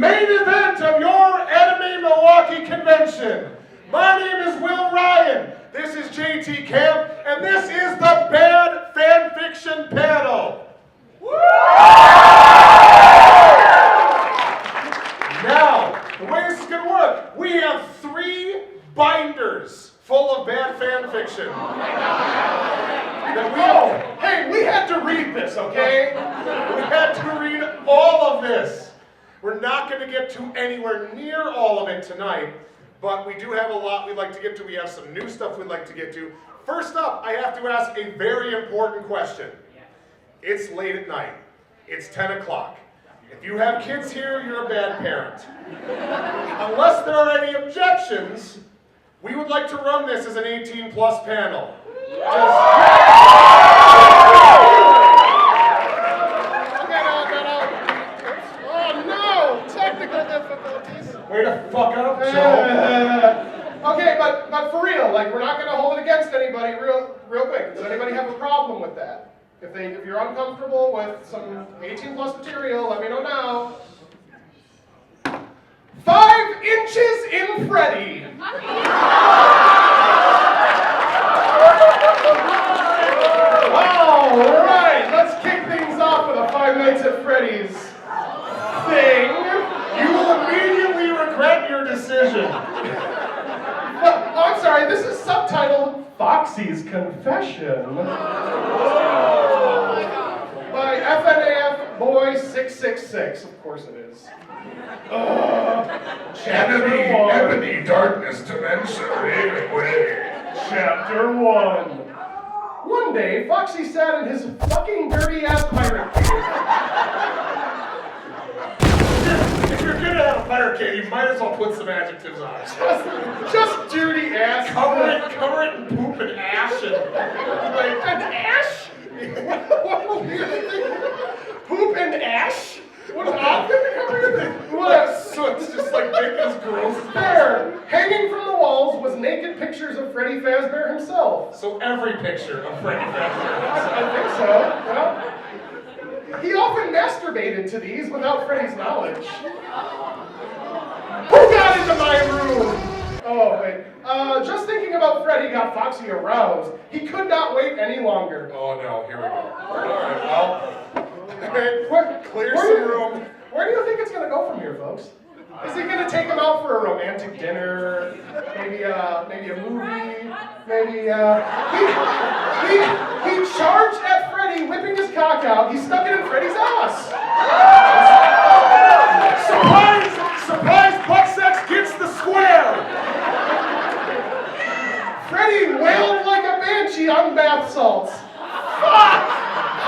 main event of your Anime Milwaukee convention. My name is Ryan, this is JT Kamp, and this is the Bad Fanfiction Panel. Now, the way this is going to work, we have 3 binders full of bad fan fiction. Hey, we had to read this, okay? We had to read all of this. We're not going to get to anywhere near all of it tonight, but we do have a lot we'd like to get to. We have some new stuff we'd like to get to. First up, I have to ask a very important question. It's late at night. It's 10 o'clock. If you have kids here, you're a bad parent. Unless there are any objections, we would like to run this as an 18+ panel. Way to fuck up, Joe. Okay, but for real, like, we're not going to hold it against anybody real quick. Does anybody have a problem with that? If you're uncomfortable with some 18+ material, let me know now. 5 inches in Freddy. All right, let's kick things off with a Five Nights at Freddy's thing. You will immediately regret your decision. Oh, I'm sorry, this is subtitled Foxy's Confession. By FNAF Boy 666. Of course it is. Ebony Darkness Dimension. Chapter 1. One day, Foxy sat in his fucking dirty-ass pirate cave. If you're gonna have a pirate cave, you might as well put some adjectives on it. Just dirty ass. Cover it in poop and ash and ash? What weird thing? Poop and ash? What an odd thing to cover in? What? So it's just like making us gross. There, hanging from the walls was naked pictures of Freddy Fazbear himself. So every picture of Freddy Fazbear. I think so. Well, he often masturbated to these without Freddy's knowledge. Who got into my room? Oh, wait. Just thinking about Freddy got Foxy aroused. He could not wait any longer. Oh no, here we go. Alright, clear some room. Where do you think it's going to go from here, folks? Is he going to take him out for a romantic dinner? Maybe a movie? Maybe, he charged at Freddy, whipping his cock out. He stuck it in Freddy's ass. Surprise, butt sex gets the square. Freddy wailed like a banshee on bath salts. Fuck!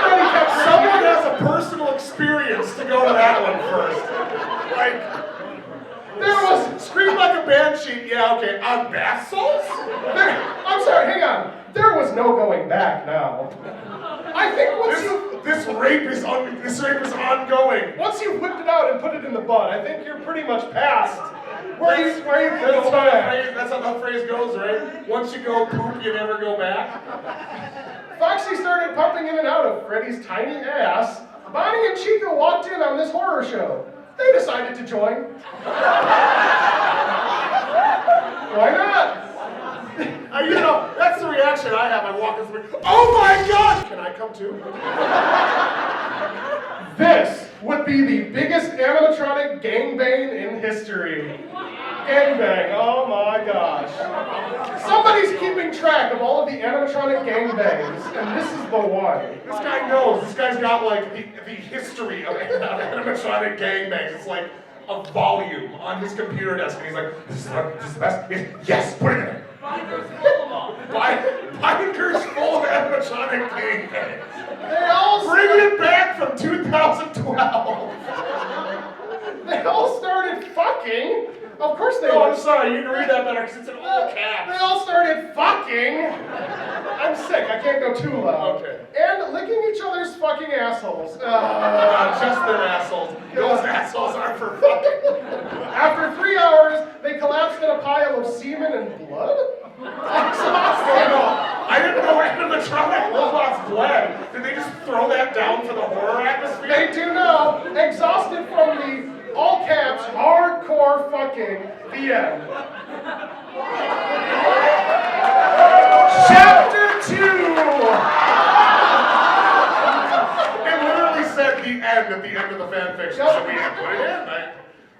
Freddy kept Someone has a personal experience to go to that one first. Like, there was... Scream like a banshee, yeah, okay, on bath salts? I'm sorry, hang on. There was no going back now. I think this rape is ongoing. Once you've whipped it out and put it in the butt, I think you're pretty much past where you That's how the phrase goes, right? Once you go poop, you never go back. Foxy started pumping in and out of Freddy's tiny ass. Bonnie and Chica walked in on this horror show. They decided to join. Why not? That's the reaction I have. I walk in through. Oh my God! Can I come too? This would be the biggest animatronic gangbang in history. Gangbang, oh my gosh. Somebody's keeping track of all of the animatronic gangbangs, and this is the one. This guy knows. This guy's got like the history of animatronic gangbangs. It's like a volume on his computer desk, and he's like, this is the best. Yes, put it in there. Binders full of animatronic gangbangs. They all bring it back from 2012. They all started fucking. Of course they No, would. I'm sorry, you can read that better because it's in all caps. They all started fucking. I'm sick, I can't go too loud. Okay. And licking each other's fucking assholes. Just their assholes. Those assholes aren't for fucking. After 3 hours, they collapsed in a pile of semen and blood? I didn't know animatronic robots bled. Did they just throw that down for the horror atmosphere? They do know. Exhausted from the all caps more fucking. The end. Chapter 2! It literally said the end at the end of the fanfiction, so we had to put it in, right?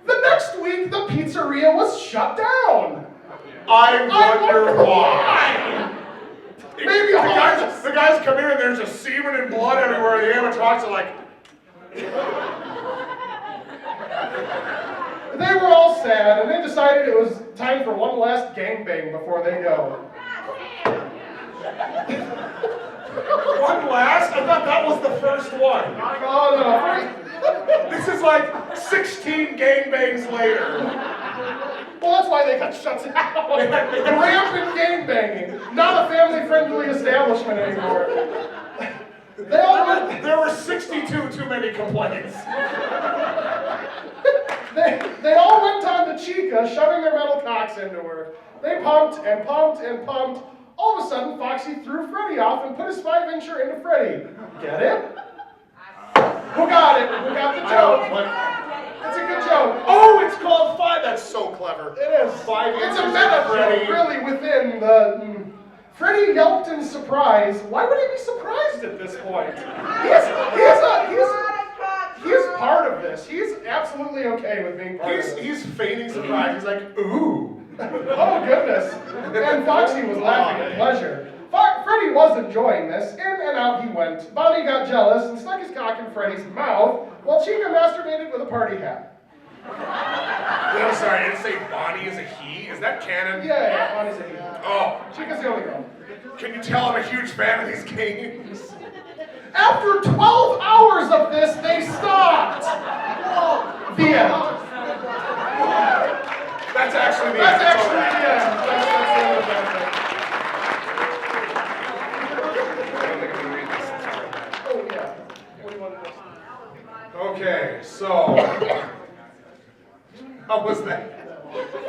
The next week, the pizzeria was shut down. I wonder why. Maybe the guys come in and there's just semen and blood everywhere. The animatronics are like... They were all sad, and they decided it was time for one last gangbang before they go. One last? I thought that was the first one. Oh, no. This is like 16 gangbangs later. Well, that's why they got shut down. Rampant gangbanging. Not a family-friendly establishment anymore. There were 62 too many complaints. They all went on to Chica, shoving their metal cocks into her. They pumped and pumped and pumped. All of a sudden, Foxy threw Freddy off and put his 5-incher into Freddy. Get it? Who got it? Who got the joke? It's a good joke. Oh, it's called 5. That's so clever. It is. 5 It's a inches meta of Freddy. joke, really, within the... Freddy yelped in surprise. Why would he be surprised at this point? He's part of this. He's absolutely okay with being part of this. He's feigning surprise. He's like, ooh. Oh, goodness. And Foxy was laughing at pleasure. Freddy was enjoying this. In and out he went. Bonnie got jealous and stuck his cock in Freddy's mouth while Chica masturbated with a party hat. I'm sorry, I didn't say Bonnie is a he. Is that canon? Yeah, Bonnie's a he. Oh. Chica's the only girl. Can you tell I'm a huge fan of these games? After 12 hours of this, they stopped. The end. That's actually the That's end. actually the end. That's the end of that thing. Oh, yeah. What do you want to do? Okay, so... How was that?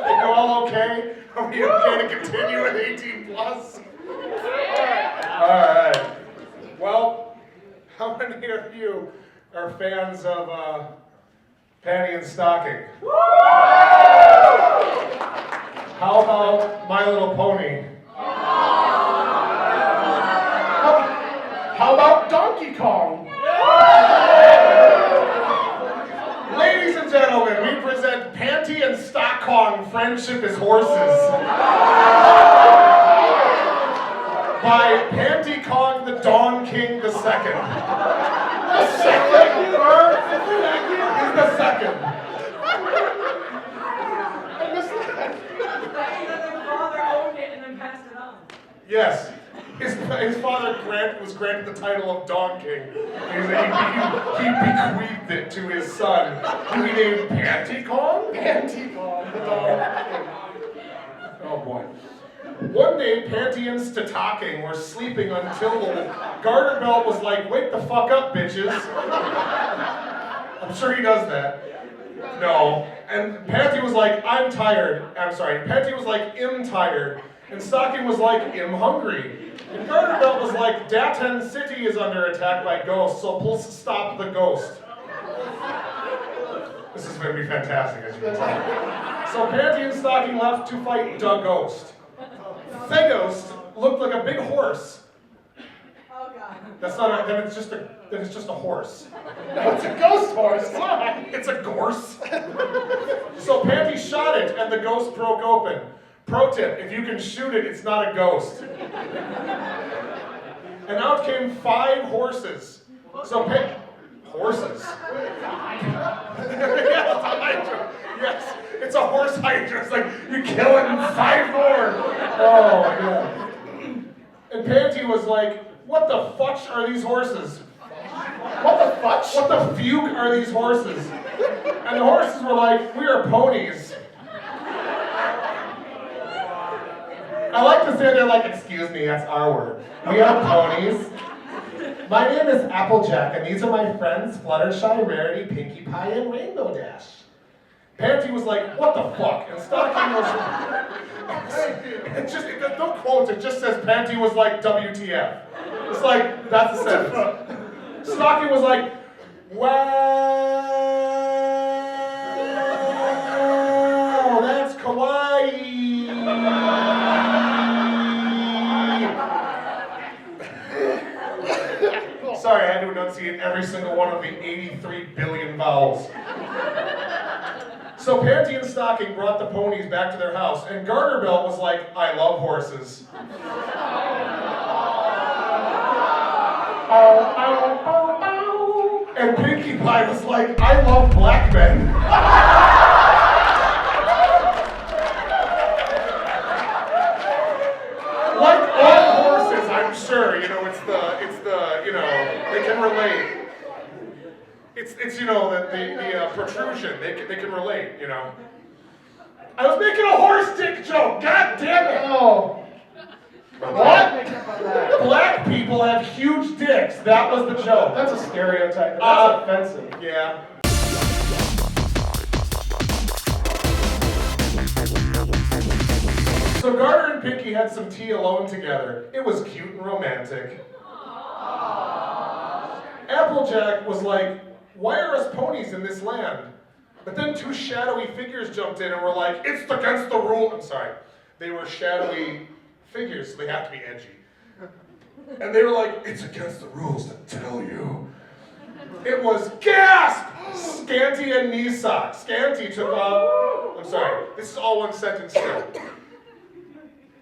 Are you all okay? Are we okay to continue at 18 plus? Alright. Well, how many of you are fans of Panty and Stockong? How about My Little Pony? How about Donkey Kong? Ladies and gentlemen, we present Panty and Stockong, Friendship is Horses. By Panty Kong the Dawn King the Second. The second? He's the second. I missed that. Their father owned it and then passed it on. Yes. His father was granted the title of Dawn King. He bequeathed it to his son, who he named Panty Kong? Panty Kong, the Dawn King. Oh boy. One day, Panty and Stockong were sleeping until the garter belt was like, wake the fuck up, bitches. I'm sure he does that. No. And Panty was like, I'm tired. I'm sorry. Panty was like, I'm tired. And Stockong was like, I'm hungry. And garter belt was like, Datan City is under attack by ghosts, so please stop the ghost. This is going to be fantastic, as you can tell. So Panty and Stockong left to fight the ghost. The ghost looked like a big horse. Oh God. That's not then it's just a horse. No, it's a ghost horse. Why? It's a gorse. So Panty shot it and the ghost broke open. Pro tip, if you can shoot it, it's not a ghost. And out came 5 horses. So horses. Yes, it's a horse hydra. It's like, you're killing 5 more. Oh my god. And Panty was like, what the fudge are these horses? What the fudge? What the fugue are these horses? And the horses were like, we are ponies. I like to say they're like, excuse me, that's our word. We are ponies. My name is Applejack, and these are my friends, Fluttershy, Rarity, Pinkie Pie, and Rainbow Dash. Panty was like, what the fuck? And Stockong was... no quotes, it just says Panty was like, WTF. It's like, that's the sentence. Stockong was like, well... enunciate every single one of the 83 billion vowels. So Panty and Stockong brought the ponies back to their house, and Garterbelt was like, I love horses. And Pinkie Pie was like, I love black men. Like all horses, I'm sure, it's the, they can relate. It's the protrusion, they can relate, I was making a horse dick joke, god damn it! Oh. What? Black people have huge dicks, that was the joke. That's a stereotype. That's offensive. Yeah. So Garter and Pinkie had some tea alone together. It was cute and romantic. Applejack was like, why are us ponies in this land? But then two shadowy figures jumped in and were like, it's against the rule. I'm sorry. They were shadowy figures, so they have to be edgy. And they were like, it's against the rules to tell you. It was gasp! Scanty and knee socks. Scanty took off. I'm sorry, this is all one sentence still.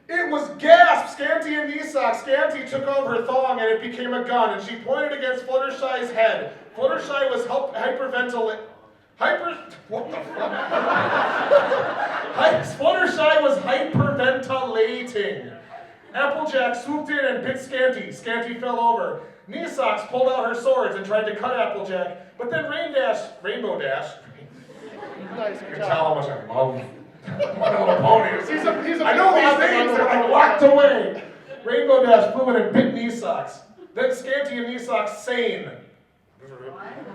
It was gasp! Scanty and knee socks. Scanty took off her thong and it became a gun, and she pointed against Fluttershy's head. Fluttershy was hyperventilating. What the fuck? Fluttershy was hyperventilating. Applejack swooped in and bit Scanty. Scanty fell over. Knee socks pulled out her swords and tried to cut Applejack, but then Rainbow Dash. Nice, You can tell how much I love my little ponies. He's a I know these names, they're like locked away. Rainbow Dash flew in and bit Knee Socks. Then Scanty and Knee Socks sane.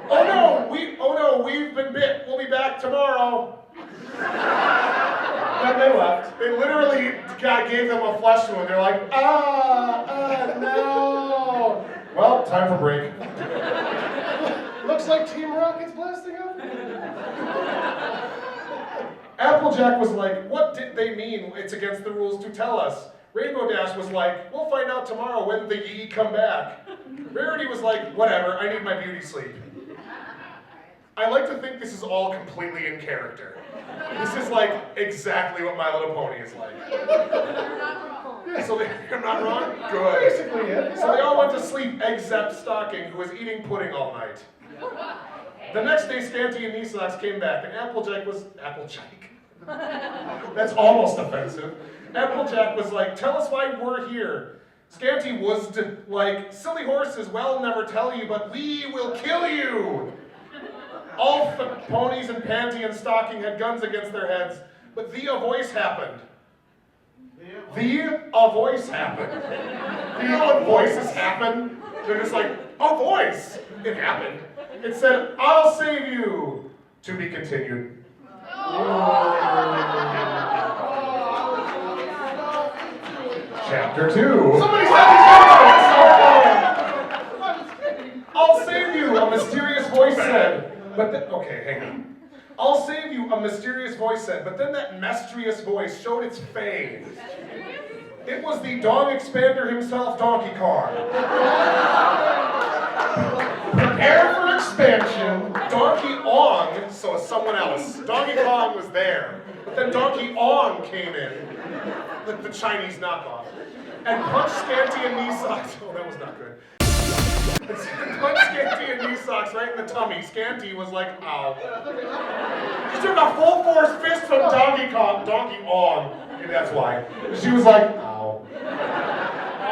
Oh no, we've been bit. We'll be back tomorrow. Then they left. They literally gave them a flesh wound. They're like, no. Well, time for break. Looks like Team Rocket's blasting up. Applejack was like, what did they mean? It's against the rules to tell us. Rainbow Dash was like, we'll find out tomorrow when the Yee come back. Rarity was like, whatever, I need my beauty sleep. I like to think this is all completely in character. This is like exactly what My Little Pony is like. So I'm not wrong? Good. Basically, yeah. So they all went to sleep except Stockong, who was eating pudding all night. The next day, Scanty and Knee Socks came back, and Applejack. That's almost offensive. Applejack was like, tell us why we're here. Scanty was like, silly horses, well, never tell you, but we will kill you. All the ponies and Panty and Stockong had guns against their heads, but a voice happened. A voice happened. You know what voices happen? They're just like, a voice. It happened. It said, I'll save you. To be continued. Chapter 2. Somebody said I'll save you, a mysterious voice said. Okay, hang on. I'll save you, a mysterious voice said, but then that mestrious voice showed its fame. It was the dong expander himself, Donkey Kong. Prepare for expansion. Donkey Ong, so someone else. Donkey Kong was there, but then Donkey Ong came in, the Chinese knockoff, and punched Scanty and Knee Socks. Oh, that was not good. Punched Scanty and Knee Socks right in the tummy. Scanty was like, ow. She took a full force fist from Donkey Ong. Maybe that's why. She was like, ow.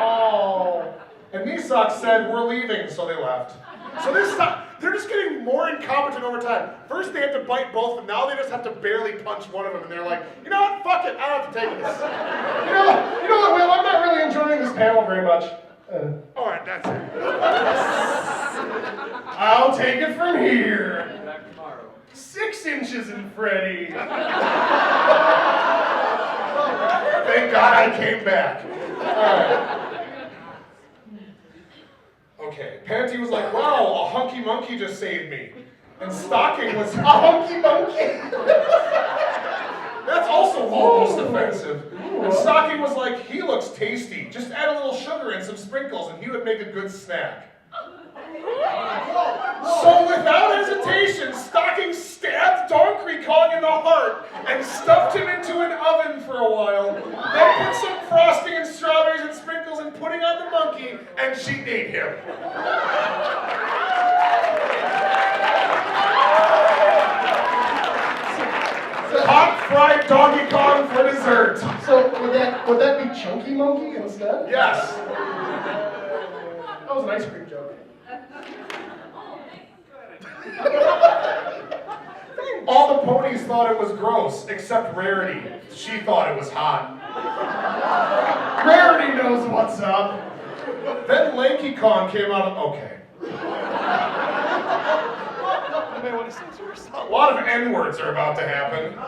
Oh. And Knee Socks said, we're leaving, so they left. So they're just getting more incompetent over time. First they had to bite both, and now they just have to barely punch one of them, and they're like, you know what, fuck it, I don't have to take this. You know what, Will, I'm not really enjoying this panel very much. Alright, that's it. I'll take it from here. Back tomorrow. 6 inches in Freddy. Thank God I came back. Alright. Okay, Panty was like, wow, a hunky monkey just saved me. And Stockong was, A hunky monkey. that's also almost offensive. And Stockong was like, he looks tasty. Just add a little sugar and some sprinkles and he would make a good snack. So without hesitation, Stockong stabbed Donkey Kong in the heart and stuffed him into an oven for a while, then put some frosting and strawberries and sprinkles and pudding on the monkey, and she ate him. Hot fried Donkey Kong for dessert. So would that be Chunky Monkey instead? Yes. That was an ice cream joke. All the ponies thought it was gross, except Rarity. She thought it was hot. Rarity knows what's up. Then Lanky Kong came out of... Okay. You may want to censor yourself. A lot of N-words are about to happen. I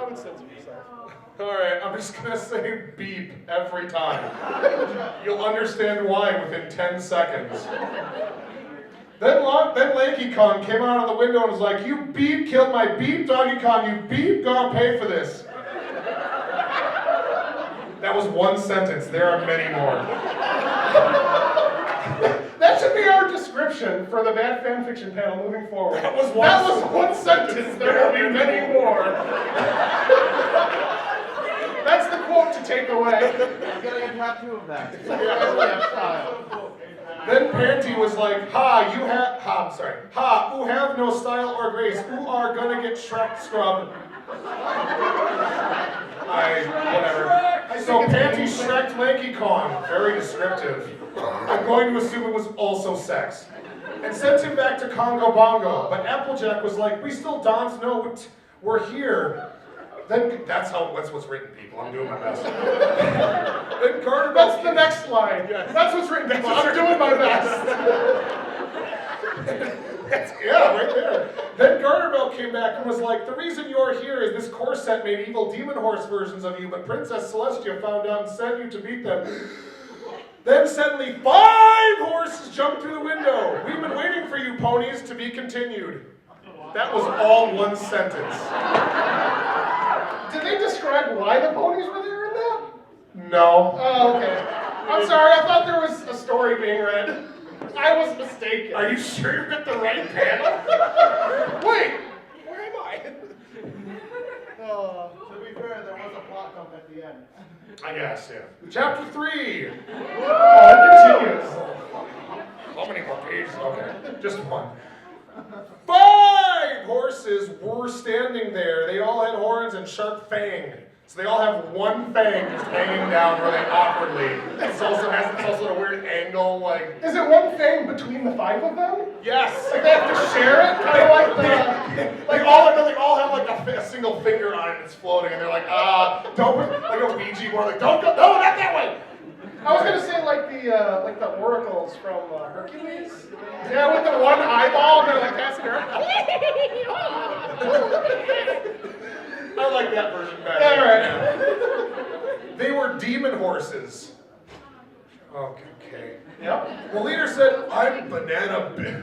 would censor yourself. Alright, I'm just gonna say beep every time. You'll understand why within 10 seconds. Then Lanky Kong came out of the window and was like, "You beep killed my beep, Donkey Kong, you beep, gonna pay for this." That was one sentence, there are many more. That should be our description for the Bad Fanfiction Panel moving forward. That was one sentence, there will be many more. That's the quote to take away. You gotta get tattoo of that. Style. Then Panty was like, "Ha, who have no style or grace, who are gonna get Shrek scrubbed." Whatever. So Panty Shrek'd Lanky Kong, very descriptive. I'm going to assume it was also sex. And sent him back to Congo Bongo, but Applejack was like, "We still don't know we're here." Then, that's what's written, people. I'm doing my best. Then Garter Bell... That's the next line. Yes. That's what's written. I'm doing my best. Yeah, right there. Then Garterbell came back and was like, "The reason you're here is this corset made evil demon horse versions of you, but Princess Celestia found out and sent you to beat them." Then suddenly 5 horses jumped through the window. "We've been waiting for you, ponies, to be continued." That was all one sentence. Did they describe why the ponies were there in that? No. Oh, okay. I'm sorry, I thought there was a story being read. I was mistaken. Are you sure you're at the right panel? Wait, where am I? To be fair, there was a plot dump at the end. I guess, yeah. Chapter 3. Oh, it continues. How many more pages? Okay, just one. 5 horses were standing there. They all had horns and sharp fang. So they all have one fang just hanging down really awkwardly. It's also a weird angle, like... Is it one thing between the 5 of them? Yes! Like they have to share it? Kind of like the... They all have like a single finger on it and it's floating and they're like, don't put, like a Ouija board, like, don't go, no, not that way! I was gonna say like the oracles from Hercules. Yeah, with the one eyeball, and they're like casting her. I like that version better. Yeah, right. Yeah. They were demon horses. Okay. Yep. The leader said, "I'm Banana Bill."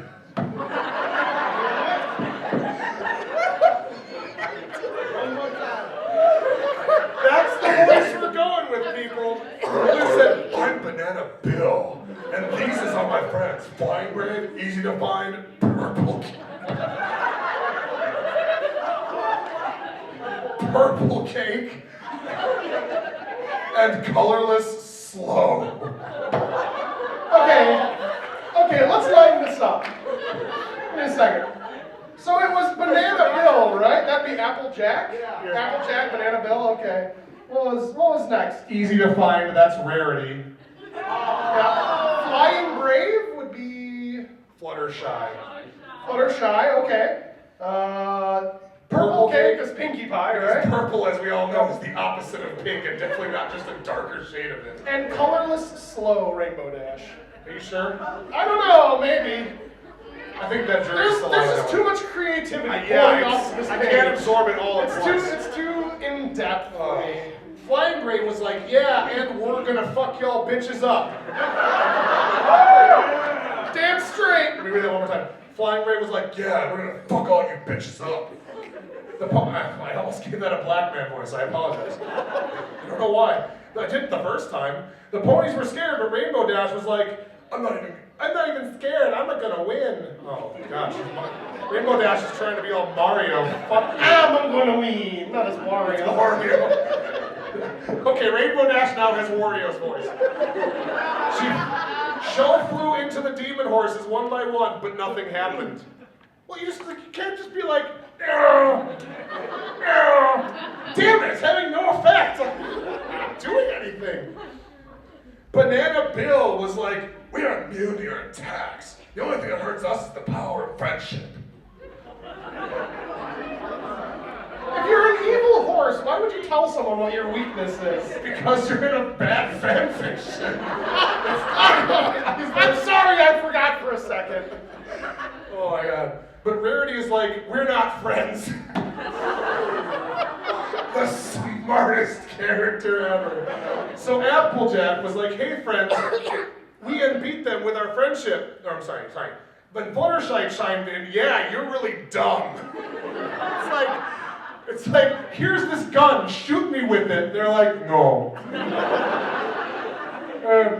That's the voice we're going with, people. The leader said, "I'm Banana Bill, and these is all my friends. Flying Brave, easy to find, purple cake, and colorless slow." Okay, let's lighten this up. Give me a second. So it was Banana Bill, right? That'd be Applejack? Yeah. Applejack, Banana Bill, okay. What was next? Easy to find, that's Rarity. Yeah. Flying Brave would be... Fluttershy. Fluttershy, okay. Purple cake is Pinkie Pie, right? Purple, as we all know, is the opposite of pink and definitely not just a darker shade of it. And colorless slow Rainbow Dash. Are you sure? I don't know, maybe. I think that jury's still There's on just that too one. much creativity Yeah, pouring off this I page. can't absorb it all at once. It's too in depth for me. Flying Brave was like, "Yeah, and we're gonna fuck y'all bitches up." Damn straight. Let me read that one more time. Flying Brave was like, "Yeah, we're gonna fuck all you bitches up." I almost gave that a black man voice, I apologize. I don't know why. I did it the first time. The ponies were scared, but Rainbow Dash was like, I'm not even scared. I'm not gonna win. Oh gosh. Rainbow Dash is trying to be all Mario. Fuck you. I'm gonna win. Not as Wario. Wario. Okay, Rainbow Dash now has Wario's voice. Show flew into the demon horses one by one, but nothing happened. Well, you can't just be like, no, no. Damn it, it's having no effect. I'm not doing anything. Banana Bill was like, we are immune to your attacks. The only thing that hurts us is the power of friendship. If you're an evil horse, why would you tell someone what your weakness is? Because you're in a bad fanfiction. I'm sorry, I forgot for a second. Oh my god. But Rarity is like, we're not friends. The smartest character ever. So Applejack was like, hey friends, we unbeat them with our friendship. Oh, I'm sorry. But Fluttershy chimed in, yeah, you're really dumb. It's like, here's this gun, shoot me with it. They're like, no.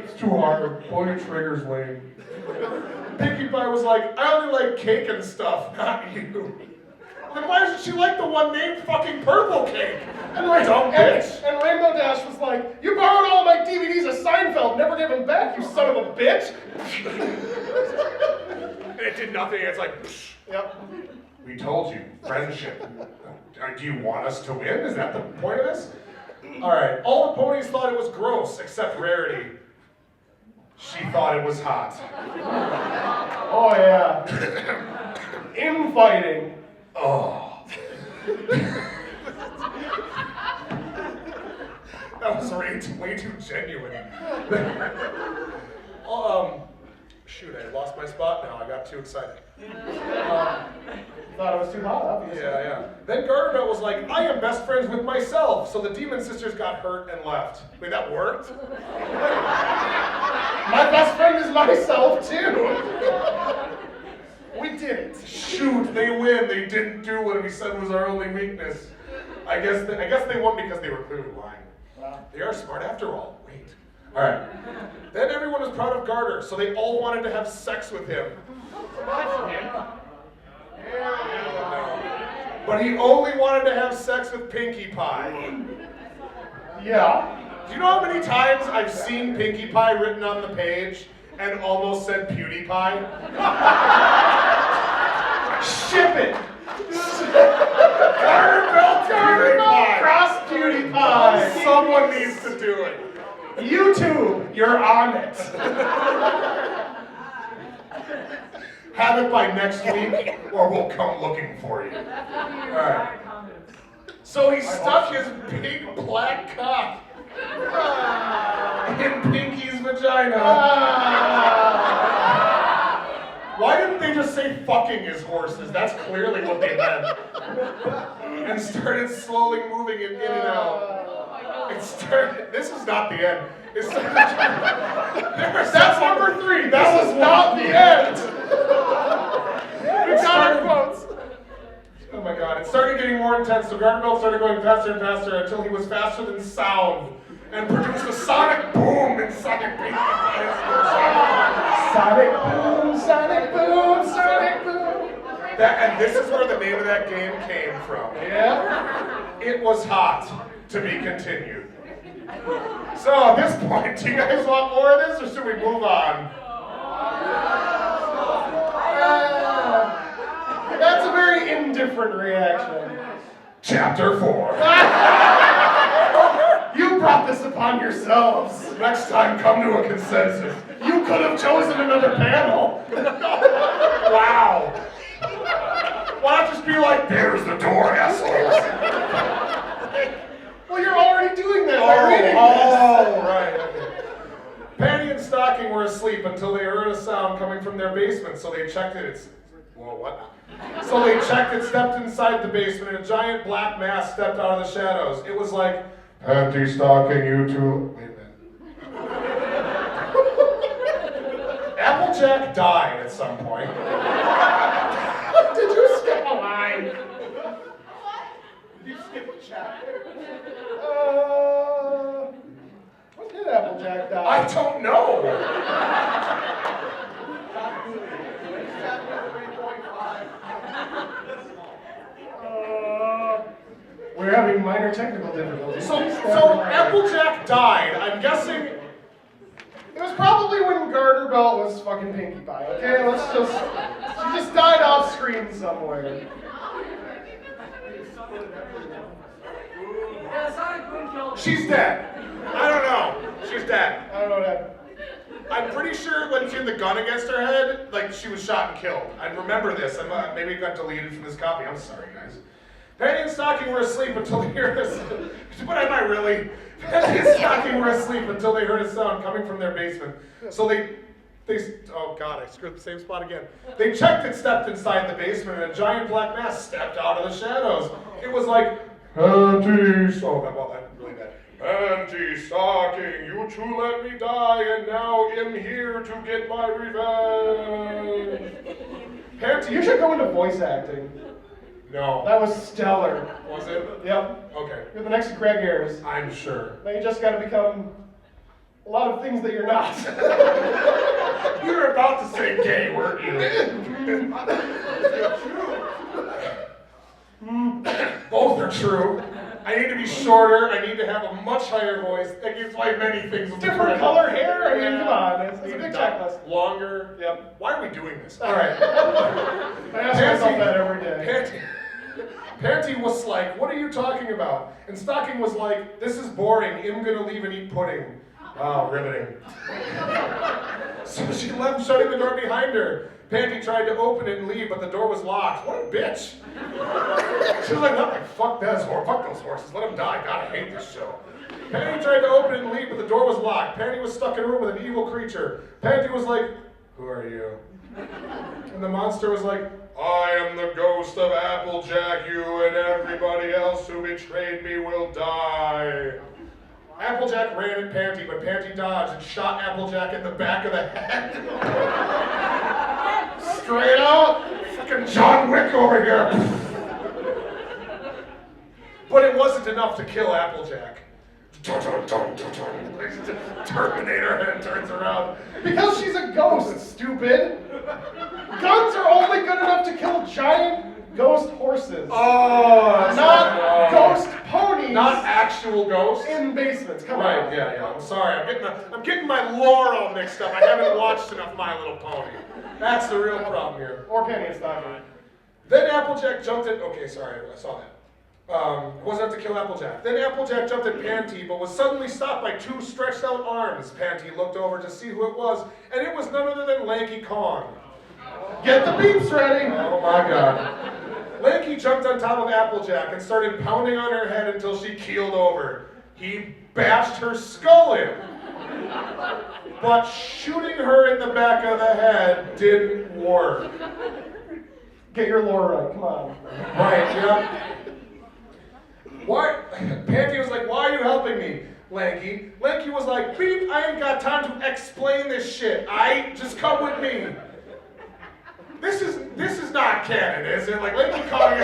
It's too hard, pull your triggers lame. Pinkie Pie was like, I only like cake and stuff, not you. Then why doesn't she like the one named fucking Purple Cake? And dumb bitch. And Rainbow Dash was like, you borrowed all my DVDs of Seinfeld, never gave them back, you son of a bitch. And it did nothing, it's like, psh. Yep. We told you, friendship. Do you want us to win? Is that the point of this? All right, all the ponies thought it was gross, except Rarity. She thought it was hot. Oh yeah. Infighting. Oh. That was way too genuine. Shoot, I lost my spot now. I got too excited. Thought it was too hot, obviously. Yeah. Then Gargamel was like, I am best friends with myself. So the demon sisters got hurt and left. Wait, that worked? My best friend is myself, too. We did it. Shoot, they win. They didn't do what we said was our only weakness. I guess they won because they were clearly lying. Wow. They are smart after all. Wait. All right. Then everyone was proud of Garter, so they all wanted to have sex with him. But he only wanted to have sex with Pinkie Pie. Yeah. Do you know how many times I've seen Pinkie Pie written on the page and almost said PewDiePie? Ship it. Gargamel PewDiePie. Cross PewDiePie. Someone needs to do it. YouTube, you're on it. Have it by next week, or we'll come looking for you. All right. So he stuck his big black cock in Pinkie's vagina. Why didn't they just say fucking his horses? That's clearly what they meant. And started slowly moving it in and out. This is not the end. That's number 3. That was not the end. We got our quotes. Oh my god, it started getting more intense, so Gargamel started going faster and faster until he was faster than sound and produced a sonic boom in Sonic Pinkie Pie's Sonic boom, sonic boom, sonic boom. And this is where the name of that game came from. Yeah? It was hot. To be continued. So at this point, do you guys want more of this, or should we move on? That's a very indifferent reaction. Chapter 4. You brought this upon yourselves. Next time, come to a consensus. You could have chosen another panel. Wow. Why not just be like, there's the door, assholes? Well, you're already doing that by reading this. Right. Okay. Panty and Stockong were asleep until they heard a sound coming from their basement, so they checked it. Whoa, what? So they checked it, stepped inside the basement, and a giant black mass stepped out of the shadows. It was like, Panty, Stockong, you two. Wait a minute. Applejack died at some point. Did you skip a line? You skipped a chapter. When did Applejack die? I don't know. We're having minor technical difficulties. So Applejack died. I'm guessing. It was probably when Garter Belt was fucking Pinkie Pie, okay? She just died off screen somewhere. Yeah, Sonic Boom killed her. She's dead. I don't know. She's dead. I don't know what happened. I'm pretty sure when she had the gun against her head, like she was shot and killed. I remember this. Maybe it got deleted from this copy. I'm sorry, guys. Penny and Stocking were asleep until they heard us. But am I really? Penny and Stocking were asleep until they heard a sound coming from their basement. So they oh god, I screwed the same spot again. They checked and stepped inside the basement, and a giant black mass stepped out of the shadows. It was like, Panty, oh, well, that's really bad. Panty, Stocking, you two let me die, and now I'm here to get my revenge. Panty, You should go into voice acting. No. That was stellar. Was it? Yep. Okay. You're the next Greg Ayers. I'm sure. Now you just gotta become a lot of things that you're not. You were about to say gay, weren't you? Both are true. I need to be shorter. I need to have a much higher voice. That gives like many things. Different color hair? I mean, come on. It's a big checklist. Longer. Yep. Why are we doing this? All right. I ask myself that every day. Panty was like, what are you talking about? And Stocking was like, this is boring. I'm gonna leave and eat pudding. Wow, riveting. So she left, shutting the door behind her. Panty tried to open it and leave, but the door was locked. What a bitch. She was like, no, fuck those horses. Let them die. God, I hate this show. Panty tried to open it and leave, but the door was locked. Panty was stuck in a room with an evil creature. Panty was like, who are you? And the monster was like, I am the ghost of Applejack. You and everybody else who betrayed me will die. Applejack ran at Panty, but Panty dodged and shot Applejack in the back of the head. Straight out, fucking John Wick over here. But it wasn't enough to kill Applejack. Terminator head turns around. Because she's a ghost, stupid. Guns are only good enough to kill giant ghost horses. Oh, not ghost ponies. Not actual ghosts. In basements. Come Right, on. yeah. I'm sorry. I'm getting my lore all mixed up. I haven't watched enough My Little Pony. That's the real problem here. Or Penny and Stocking. Then Applejack jumped at. Okay, sorry, I saw that. Wasn't enough to kill Applejack. Then Applejack jumped at Panty, but was suddenly stopped by two stretched out arms. Panty looked over to see who it was, and it was none other than Lanky Kong. Get the beeps ready. Oh my god. Lanky jumped on top of Applejack and started pounding on her head until she keeled over. He bashed her skull in. But shooting her in the back of the head didn't work. Get your lore right, come on. Right, yeah. Why? Panty was like, why are you helping me, Lanky? Lanky was like, beep, I ain't got time to explain this shit. Just come with me. This is not canon, is it? Like, Lanky Kong is...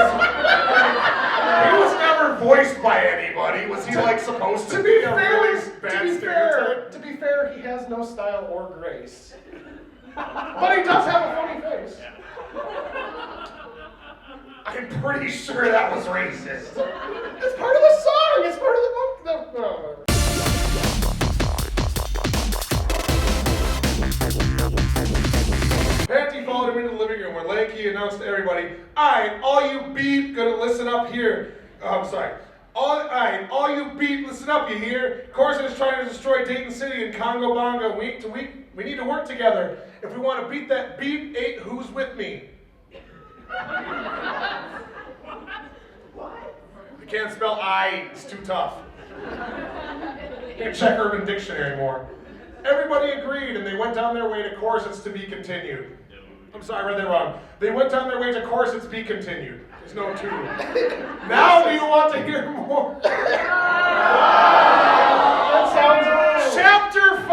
He was never voiced by anybody. Was he, like, supposed to be a really bad stereotype? To be fair, he has no style or grace. But he does have a funny face. I'm pretty sure that was racist. It's part of the song. It's part of the book. No. Panty followed him into the living room where Lanky announced to everybody, all you beep, gonna listen up here. All you beep, listen up, you hear? Corson is trying to destroy Dayton City and Congo Bongo week to week. We need to work together. If we want to beat that beep, 8, who's with me? You can't spell I, it's too tough. Can't check Urban Dictionary more. Everybody agreed and they went down their way to Corsets to be continued. I'm sorry, I read that wrong. They went down their way to Corsets be continued. There's no 2. Now do you want to hear more? That sounds Chapter 5!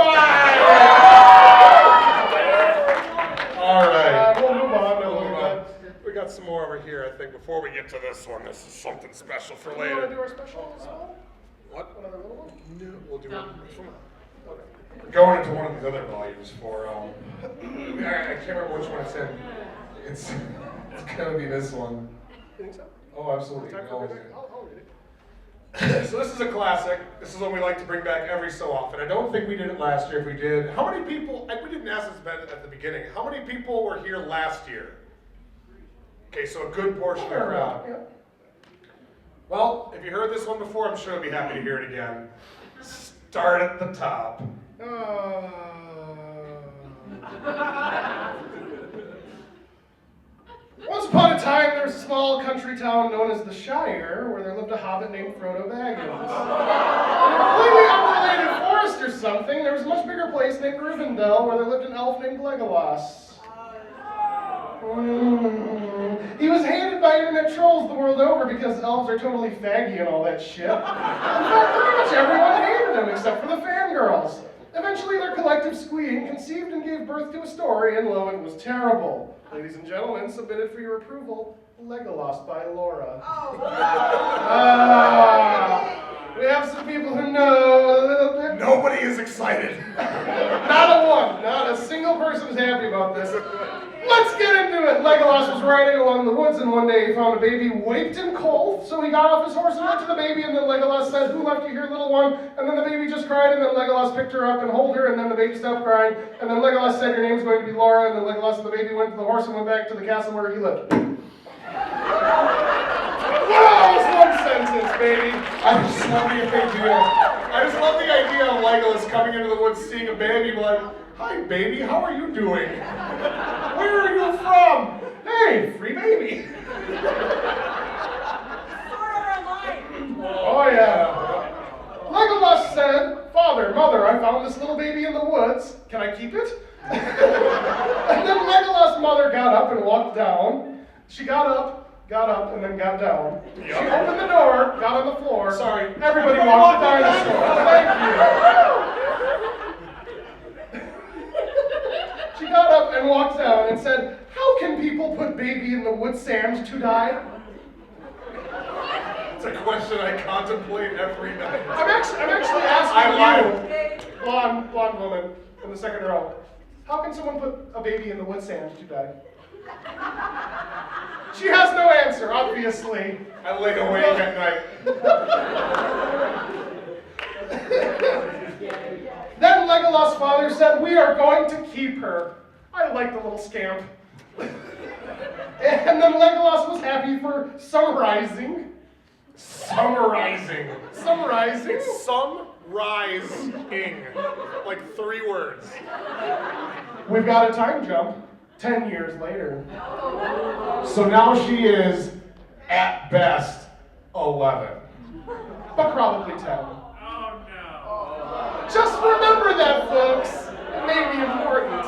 Alright. We'll move on. We got some more over here, I think, before we get to this one. This is something special for Do you want to do later. our special as well? What? Another little one? No, we'll do one. We're going into one of these other volumes for, I can't remember which one it's in. It's gonna be this one. You think so? Oh, absolutely. Time for No. a minute? I'll read it. So this is a classic. This is one we like to bring back every so often. I don't think we did it last year. If we did, how many people, we didn't ask this at the beginning, how many people were here last year? Okay, so a good portion of the crowd. Yeah. Well, if you heard this one before, I'm sure you'll be happy to hear it again. Start at the top. Once upon a time, there was a small country town known as the Shire, where there lived a hobbit named Frodo Baggins. In a completely unrelated forest or something, there was a much bigger place named Rivendell, where there lived an elf named Legolas. He was hated by internet trolls the world over because elves are totally faggy and all that shit. In fact, pretty much everyone hated him except for the fangirls. Eventually, their collective squeeing conceived and gave birth to a story, and lo, it was terrible. Ladies and gentlemen, submitted for your approval, Legolas by Laura. We have some people who know a little bit. Nobody is excited. Not a one, not a single person is happy about this. Let's get into it. Legolas was riding along the woods, and one day he found a baby waped in cold. So he got off his horse and went to the baby, and then Legolas said, "Who left you here, little one?" And then the baby just cried, and then Legolas picked her up and held her, and then the baby stopped crying. And then Legolas said, "Your name's going to be Laura," and then Legolas and the baby went to the horse and went back to the castle where he lived. Wow, it's one sentence, baby. I just love the idea of Legolas coming into the woods, seeing a baby, like, "Hi, baby, how are you doing? Where are you from? Hey, free baby. Oh, yeah. Legolas said, "Father, mother, I found this little baby in the woods. Can I keep it?" And then Legolas' mother got up and walked down. She got up, and then got down. She opened the door, got on the floor. Sorry. Everybody walked the dinosaur. Thank you. She got up and walked down and said, "How can people put baby in the wood sand to die?" It's a question I contemplate every night. I'm actually asking you, blonde woman in the second row, how can someone put a baby in the wood sand to die? She has no answer, obviously. I lay awake at night. Then Legolas' father said, "We are going to keep her." I like the little scamp. And then Legolas was happy for summarizing. Summarizing. Summarizing. It's summarizing. Like 3 words. We've got a time jump. 10 years later. So now she is, at best, 11. But probably 10. Oh no. Just remember that, folks. It may be important.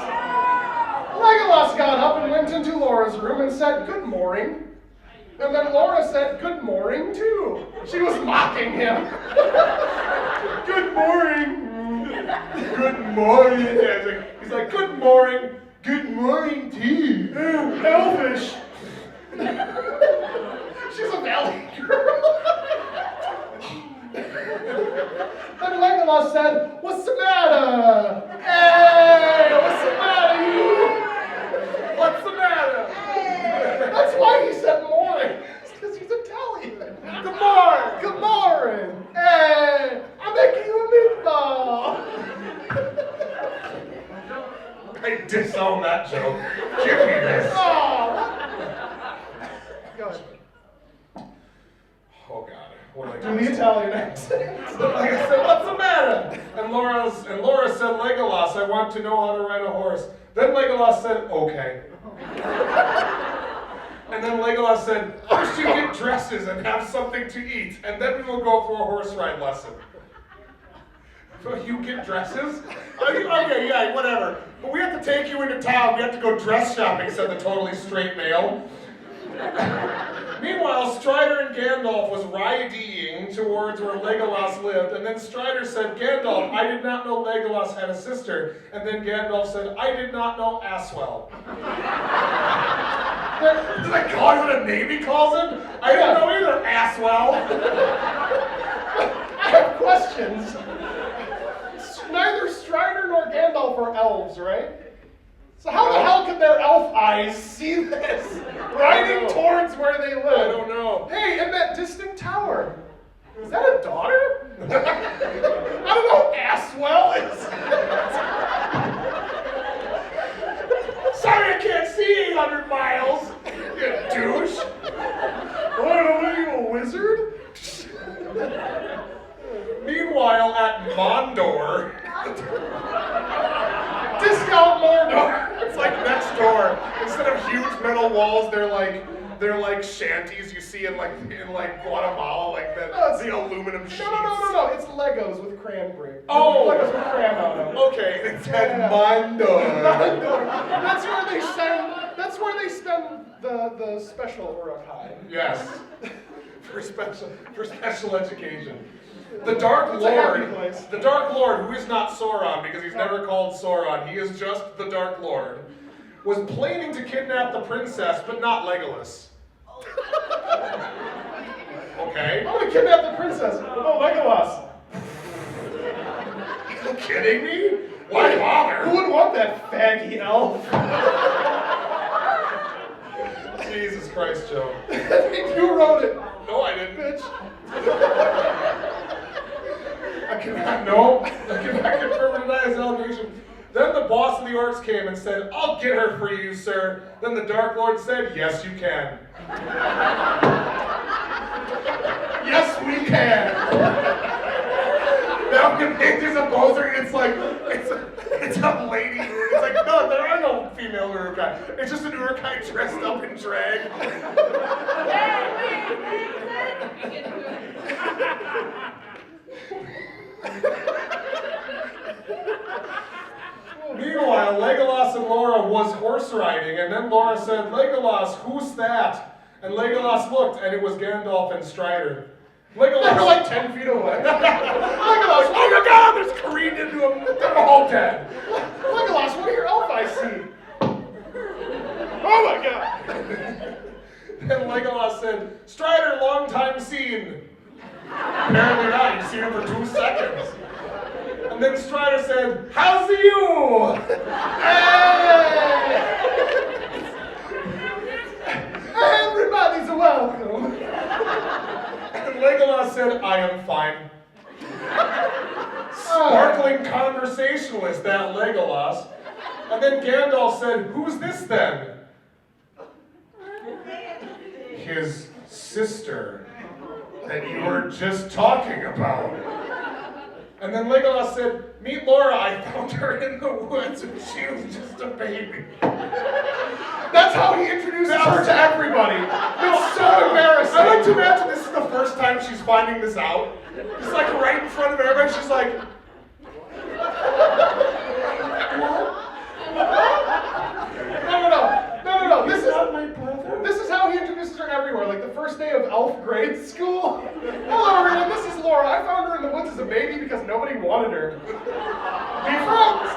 Legolas got up and went into Laura's room and said, "Good morning." And then Laura said, "Good morning," too. She was mocking him. "Good morning." Good morning. Yeah, he's like, "Good morning." "Good morning, too." Elvish. She's a valley girl. Then Legolas said, "What's the matter? Hey, what's the matter, you? What's the matter?" That's why he said morning. It's because he's Italian. Good morning. Good morning. Hey, I'm making you a meatball. I disown that joke. Give me this. Go ahead. Oh, God. What did I Do the Italian accent. Like I said, "What's the matter?" And Laura said, "Legolas, I want to know how to ride a horse." Then Legolas said, "Okay." And then Legolas said, "First you get dresses and have something to eat, and then we will go for a horse ride lesson." So you get dresses? Okay, yeah, whatever. But we have to take you into town. We have to go dress shopping, said the totally straight male. Meanwhile, Strider and Gandalf was riding towards where Legolas lived, and then Strider said, "Gandalf, I did not know Legolas had a sister." And then Gandalf said, "I did not know Aswell." Did I call him what a name he calls him? I didn't know either, Aswell. I have questions. Neither Strider nor Gandalf are elves, right? So how the hell could their elf eyes see this? Riding towards where they live. I don't know. Hey, in that distant tower. Is that a a daughter? I don't know, Asswell is. Sorry, I can't see 800 miles. You douche. What are you, a wizard? Meanwhile, at Mondor, Discount Mordor. it's like next door. Instead of huge metal walls, they're like shanties you see in Guatemala, like the aluminum sheets. No. It's Legos with crayon brick. Oh. Legos with crayon on them. Okay, it's at Mondor. That's where they spend the special Urukai. Yes, for special education. The Dark It's a happy Lord, place. the Dark Lord, who is not Sauron because he's never called Sauron, he is just the Dark Lord, was planning to kidnap the princess, but not Legolas. Okay. I'm gonna kidnap the princess. Oh, Legolas. Are you kidding me? Why bother? Who would want that faggy elf? Jesus Christ, Joe. You wrote it. No, I didn't. Bitch. I cannot confirm or deny his allegation. Then the boss of the orcs came and said, I'll get her for you, sir. Then the Dark Lord said, yes, you can. Yes, we can. Now when there's a poser, it's like, it's a lady. It's like, no, there are no female Urukai. It's just an Urukai dressed up in drag. Meanwhile, Legolas and Laura was horse riding, and then Laura said, Legolas, who's that? And Legolas looked, and it was Gandalf and Strider. Legolas, They're like 10 feet away. Legolas, oh my God, there's careened into them. They're all dead. Legolas, what do your elf eyes see? Oh my God. Then Legolas said, Strider, long time seen. Apparently not, you've seen him for 2 seconds. And then Strider said, how's you? Hey! Everybody's welcome. And Legolas said, I am fine. Sparkling conversationalist, that Legolas. And then Gandalf said, who's this then? His sister that you were just talking about. And then Legolas said, meet Laura, I found her in the woods and she was just a baby. That's how he introduces her to everybody. It's so embarrassing. I like to imagine this is the first time she's finding this out. It's like right in front of everybody, she's like, No. This is how he introduces her everywhere. Like the first day of elf grade school. Hello, everyone. This is Laura. I found her in the woods as a baby because nobody wanted her. Be friends.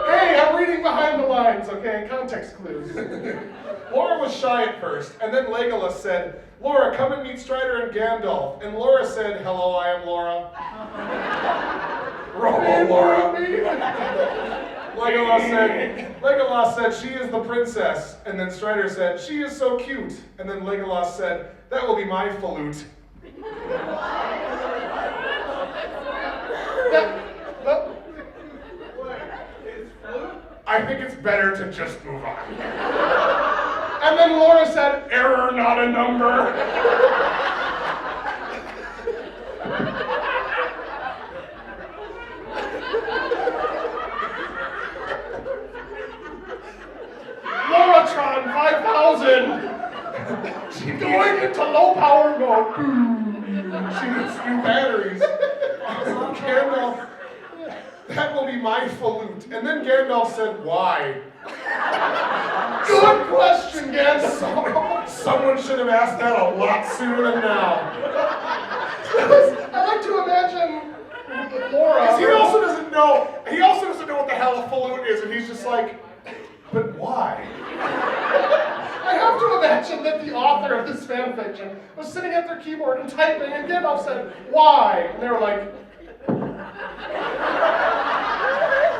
Hey, I'm reading behind the lines. Okay, context clues. Laura was shy at first, and then Legolas said, Laura, come and meet Strider and Gandalf. And Laura said, hello, I am Laura. Robo Laura. Legolas said, she is the princess. And then Strider said, she is so cute. And then Legolas said, that will be my flute. I think it's better to just move on. And then Laura said, error, not a number. Lauratron 5000. Going into low power mode. She needs new batteries. Gandalf, that will be my flute. And then Gandalf said, why? Good question, Gandalf. Someone should have asked that a lot sooner than now. I like to imagine Laura. Because he also doesn't know what the hell a flute is, and he's just like, but why? I have to imagine that the author of this fanfiction was sitting at their keyboard and typing, and Gandalf said, why? And they were like,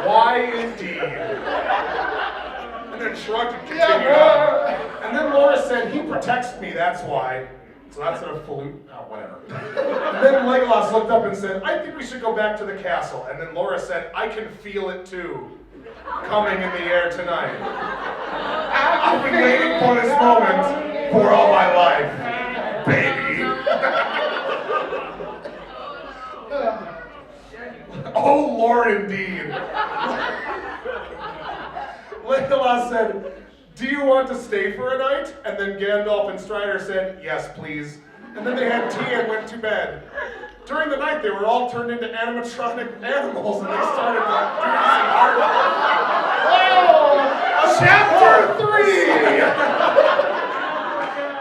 why indeed? And then shrugged and continued on. And then Laura said, he protects me, that's why. So that's a flute, oh, whatever. And then Legolas looked up and said, I think we should go back to the castle. And then Laura said, I can feel it too, coming in the air tonight. I've been waiting for this moment for all my life, baby. Oh, Lord, indeed. Legolas said, do you want to stay for a night? And then Gandalf and Strider said, yes, please. And then they had tea and went to bed. During the night, they were all turned into animatronic animals, and they started like doing some art. Oh, Chapter 3!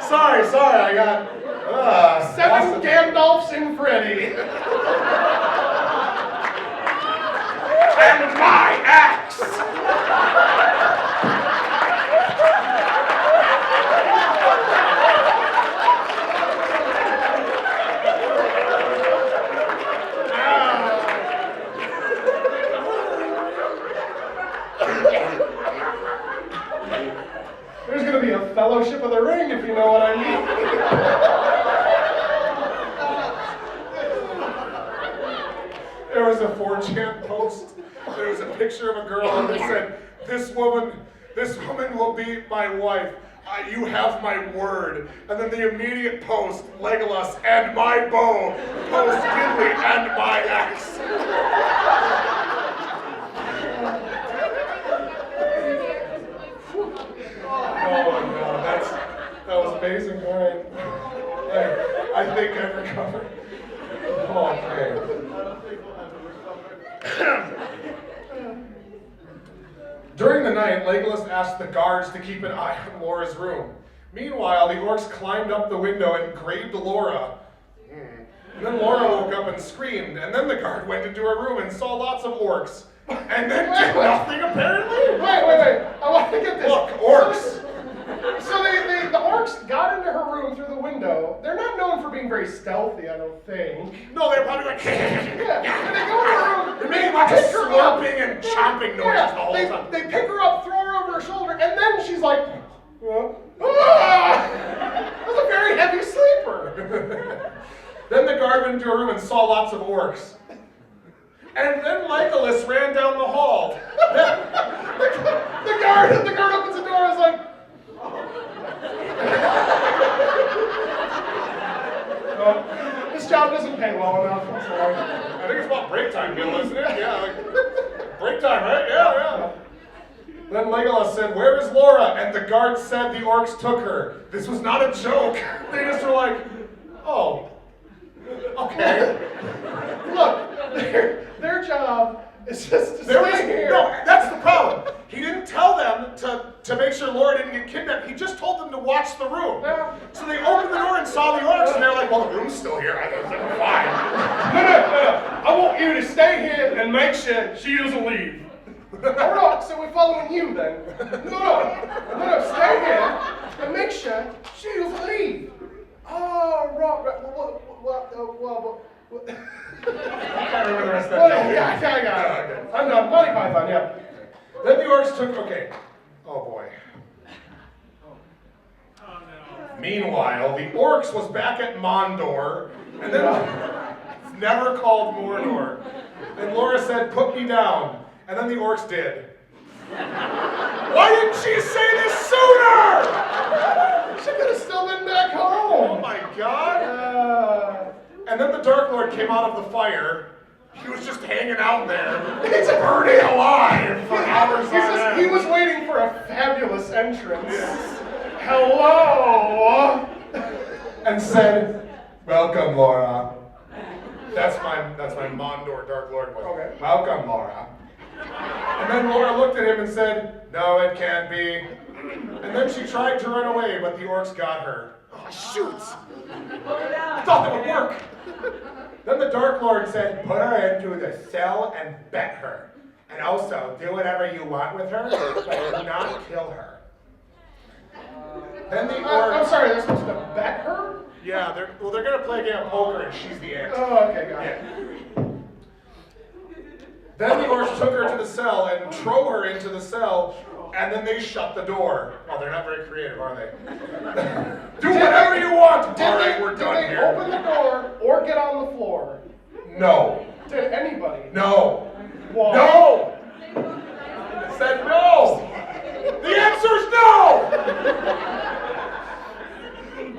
Sorry, I got... 7 awesome. Gandalfs and Freddy. And my axe! There's gonna be a Fellowship of the Ring, if you know what I mean. There was a 4chan post. There was a picture of a girl and it said, this woman will be my wife. You have my word. And then the immediate post, Legolas and my bow, post Gimli and my axe. Oh no, that was amazing. All right. I think I've recovered. Okay. During the night, Legolas asked the guards to keep an eye on Laura's room. Meanwhile, the orcs climbed up the window and grabbed Laura. And then Laura woke up and screamed, and then the guard went into her room and saw lots of orcs. And then did nothing, apparently? Wait. I want to get this. Look, orcs. So the orcs got into her room through the window. They're not known for being very stealthy, I don't think. No, they're probably like, Yeah, and they go in her room. they're making like a slurping and chomping noises the whole Yeah, time. they pick her up, throw her over her shoulder, and then she's like, ah! That's a very heavy sleeper. Then the guard went into her room and saw lots of orcs. And then Legolas ran down the hall. The guard opens the door and is like, oh, this job doesn't pay well enough. I'm sorry. I think it's about break time, Gil, isn't it? Yeah, like, break time, right? Yeah. Then Legolas said, where is Laura? And the guard said the orcs took her. This was not a joke. They just were like, oh, okay. Look, their job is just to stay here. No, that's the problem. He didn't tell them to make sure Laura didn't get kidnapped. He just told them to watch the room. Yeah. So they opened the door and saw the orcs, and they're like, well, the room's still here. I was like, fine. No. I want you to stay here and make sure she doesn't leave. All right, so we're following you then. No, stay here and make sure she doesn't leave. Oh, right. What? I can't remember the rest of that. Yeah, I got it. I'm done. Monty Python, yeah. Then the orcs took, okay. Oh boy. Meanwhile, the orcs was back at Mondor, and then it's never called Mordor. And Laura said, put me down. And then the orcs did. Why didn't she say this sooner? She could have still been back home. Oh my God. And then the Dark Lord came out of the fire. He was just hanging out there. He's burning alive for hours on end. He was waiting for a fabulous entrance. Yes. Hello. And said, welcome, Laura. That's my Mondor Dark Lord voice. Okay. Welcome, Laura. And then Laura looked at him and said, no, it can't be. And then she tried to run away, but the orcs got her. Oh, shoot. I thought that would work. Then the Dark Lord said, put her into the cell and bet her. And also, do whatever you want with her, but do not kill her. Then the orcs... I'm sorry, they're supposed to bet her? Yeah, they're going to play a game of poker and she's the ant. Oh, okay, got it. Then the orcs took her to the cell and threw her into the cell, and then they shut the door. Well, they're not very creative, are they? Do whatever you want! All right, we're done Did they here. open the door or get on the floor? No. Did anybody? No. Why? No! I said no! The answer is no!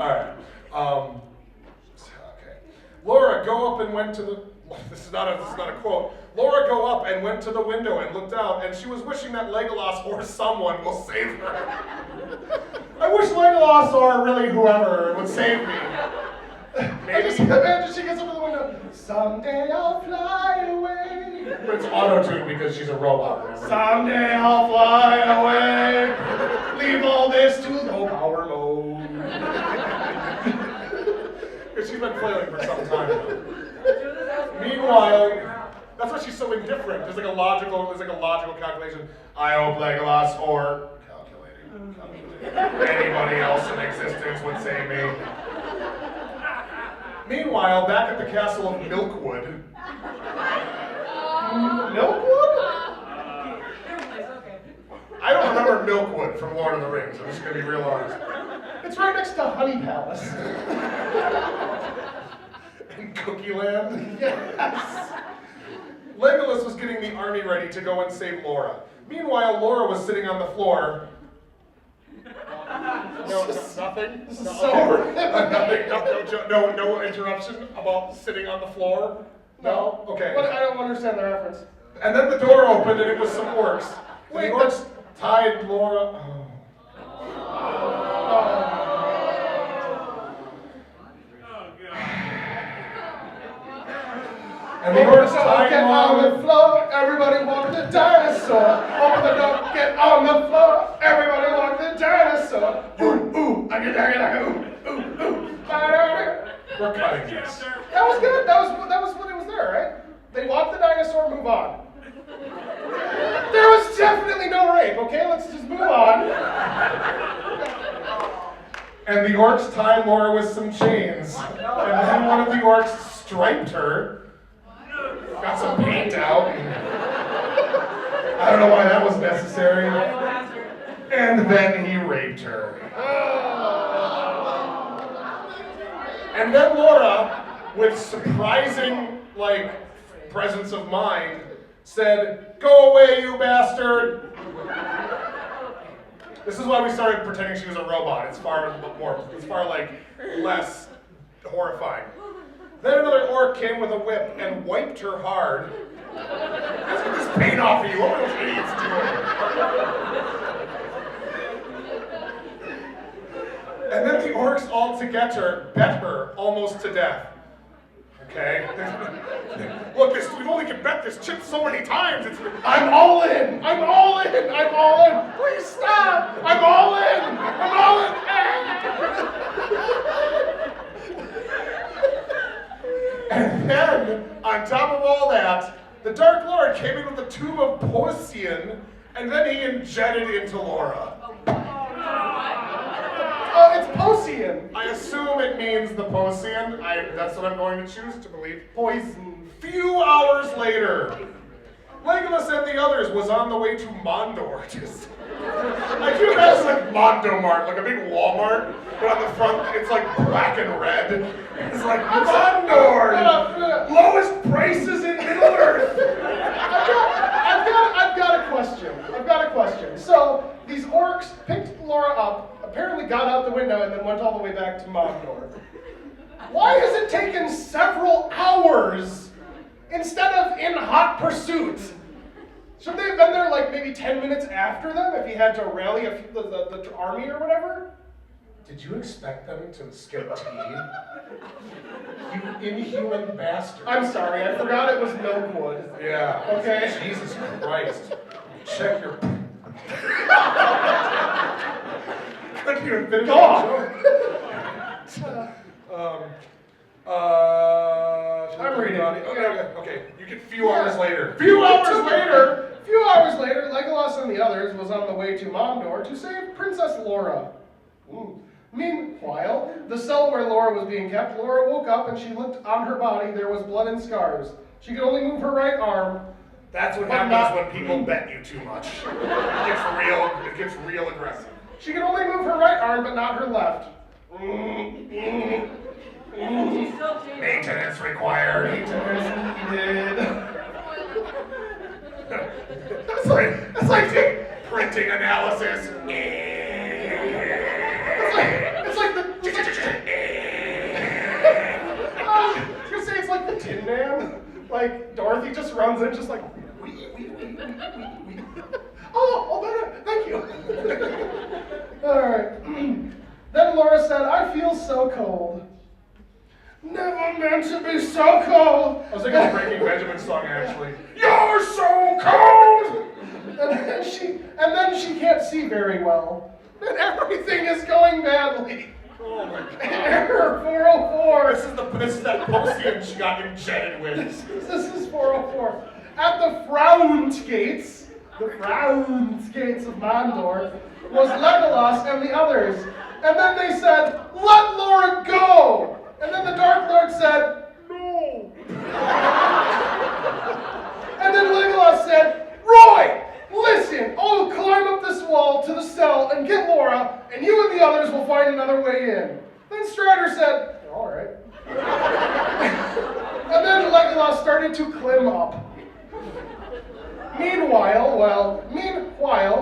Alright. Okay. Laura, go up and went to the... This is not a quote. Laura go up and went to the window and looked out, and she was wishing that Legolas or someone will save her. I wish Legolas or really whoever would save me. I just imagine she gets up to the window. Someday I'll fly away. But it's auto-tuned because she's a robot. Remember? Someday I'll fly away. Leave all this to low power mode. Because she's been flailing for some time now. Meanwhile, that's why she's so indifferent. There's like a logical calculation. I hope Legolas or calculating. Anybody else in existence would save me. Meanwhile, back at the castle of Milkwood. Milkwood? I don't remember Milkwood from Lord of the Rings. I'm just gonna be real honest. It's right next to Honey Palace. In Cookie Land. Yes. Legolas was getting the army ready to go and save Laura. Meanwhile, Laura was sitting on the floor. No, nothing. This is No, so okay. Nothing. No interruption about sitting on the floor. No. Okay. But I don't understand the reference. And then the door opened, and it was some orcs. Wait, the orcs tied Laura. And the orcs tied Get on Laura. the floor, everybody walk the dinosaur. Open the door, get on the floor, everybody walk the dinosaur. Ooh, I get ooh. We're cutting this. That was good. That was when it was there, right? They walk the dinosaur, move on. There was definitely no rape, okay? Let's just move on. And the orcs tied Laura with some chains. And then one of the orcs striped her. Got some paint out. I don't know why that was necessary. And then he raped her. And then Laura, with surprising, presence of mind, said, "Go away, you bastard!" This is why we started pretending she was a robot. It's far less horrifying. Then another orc came with a whip and wiped her hard. Let's get this paint off of you. What are those idiots doing? And then the orcs all together bet her almost to death. Okay? Look, we've only can bet this chip so many times. I'm all in. I'm all in. I'm all in. Please stop. I'm all in. I'm all in. And then, on top of all that, the Dark Lord came in with a tube of poison, and then he injected into Laura. Oh, it's Potion. I assume it means the potion. That's what I'm going to choose to believe. Poison. Few hours later, Legolas and the others was on the way to Mondor. Like you imagine like Mondo Mart, like a big Walmart, but on the front it's like black and red. It's like Mondor, lowest prices in Middle Earth. I've got a question. So these orcs picked Laura up, apparently got out the window, and then went all the way back to Mondor. Why has it taken several hours instead of in hot pursuit? Shouldn't they have been there like maybe 10 minutes after them if he had to rally the army or whatever? Did you expect them to skip tea? You inhuman bastard. I'm sorry, I forgot it was Milkwood. Yeah. Okay. Jesus Christ. Check your... Couldn't even finish the joke. I'm reading. Okay. You get few hours later. Few hours later, Legolas and the others was on the way to Mondor to save Princess Laura. Meanwhile, the cell where Laura was being kept, Laura woke up and she looked on her body. There was blood and scars. She could only move her right arm. That's what happens when people bet you too much. It gets real aggressive. She can only move her right arm, but not her left. She's still changing. Maintenance required. Maintenance needed. It's like printing analysis. It's like the. I was gonna say it's like the Tin Man. Like Dorothy just runs in, just like. Oh, thank you. All right. Then Laura said, "I feel so cold." Never meant to be so cold. I was thinking of Breaking Benjamin's song, actually. You're so cold! And then she can't see very well. And everything is going badly. Oh my god. Error 404. This is that potion she got injected with. This is 404. At the Frowns Gates of Mondor, was Legolas and the others. And then they said, "Let Laura go!" And then the Dark Lord said, "No." And then Legolas said, "Roy, listen, I'll climb up this wall to the cell and get Laura, and you and the others will find another way in." Then Strider said, "All right." And then Legolas started to climb up. Meanwhile,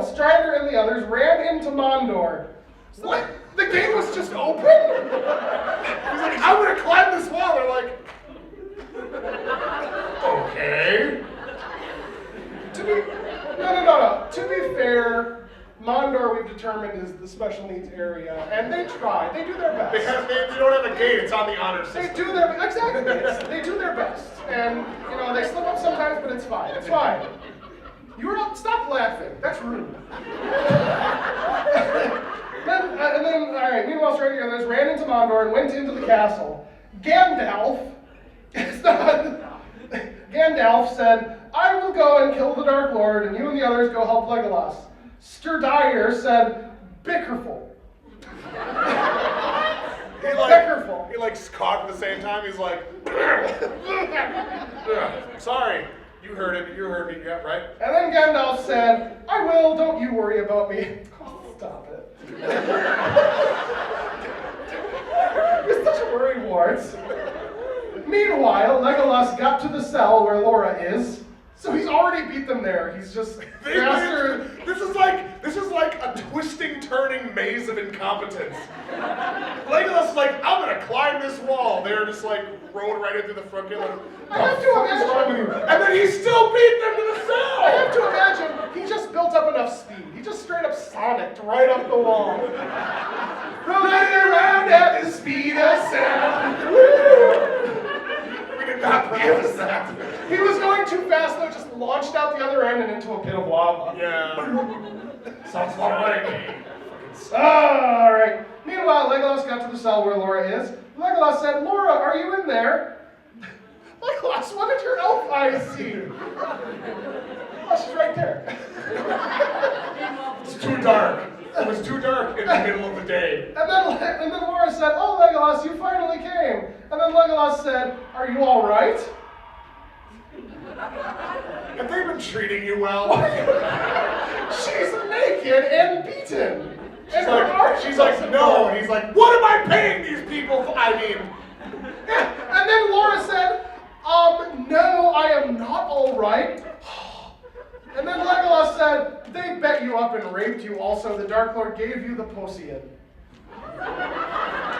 Strider and the others ran into Mondor. What? The gate was just open? He's like, "I'm gonna climb this wall." They're like, okay. No. To be fair, Mondor we've determined is the special needs area, and they try. They do their best. They don't have a gate. It's on the honor They system. do their exactly. They do their best, and they slip up sometimes, but it's fine. It's fine. Stop laughing. That's rude. All right. Meanwhile, Strider and the others ran into Mondor and went into the castle. Gandalf said, "I will go and kill the Dark Lord, and you and the others go help Legolas." Sturdyer said, "Bickerful." He like coughed at the same time. He's like, sorry. You heard it. You heard me. Yeah, right? And then Gandalf said, "I will. Don't you worry about me." Stop it. You're such a worrywart. Meanwhile, Legolas got to the cell where Laura is, so he's already beat them there. He's just faster. This is like a twisting, turning maze of incompetence. Legolas is like, "I'm gonna climb this wall." They're just like rode right into the front gate. Like, I have to imagine. and then he still beat them to the cell. I have to imagine he just built up enough speed. He just straight up sonicked right up the wall. Running around at the speed of sound. We did not practice that. He was going too fast though, just launched out the other end and into a pit of lava. Yeah. Sounds about right. All right. Meanwhile, Legolas got to the cell where Laura is. Legolas said, "Laura, are you in there?" Legolas, what did your elf eyes see? Oh, she's right there. It's too dark. It was too dark in the middle of the day. And then Laura said, "Oh, Legolas, you finally came." And then Legolas said, "Are you all right?" Have they been treating you well? She's naked and beaten. She's like, "No," and he's like, "What am I paying these people for?" I mean, Yeah. And then Laura said, "No, I am not all right." And then Legolas said, "They bet you up and raped you also. The Dark Lord gave you the potion."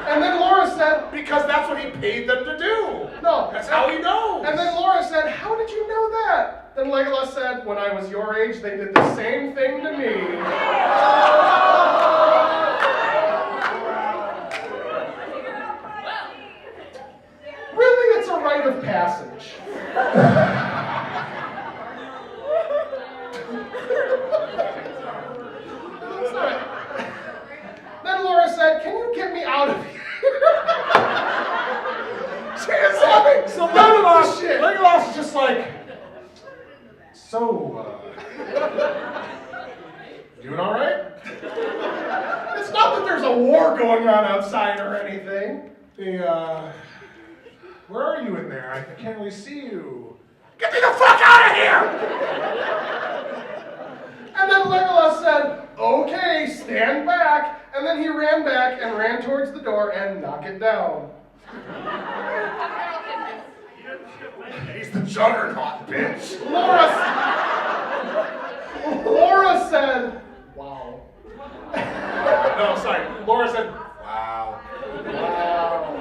And then Laura said, because that's what he paid them to do. "No." That's how he knows. And then Laura said, "How did you know that?" Then Legolas said, "When I was your age, they did the same thing to me." Really, it's a rite of passage. Then Laura said, "Can you get me out of here?" She is having So none of this shit. Legolas is just like, "So, doing all right?" It's not that there's a war going on outside or anything. Where are you in there? I can't really see you. Get me the fuck out of here! And then Legolas said, okay, stand back. And then he ran back and ran towards the door and knocked it down. He's the juggernaut, bitch. Laura said, wow. No, sorry. Laura said, wow. Wow.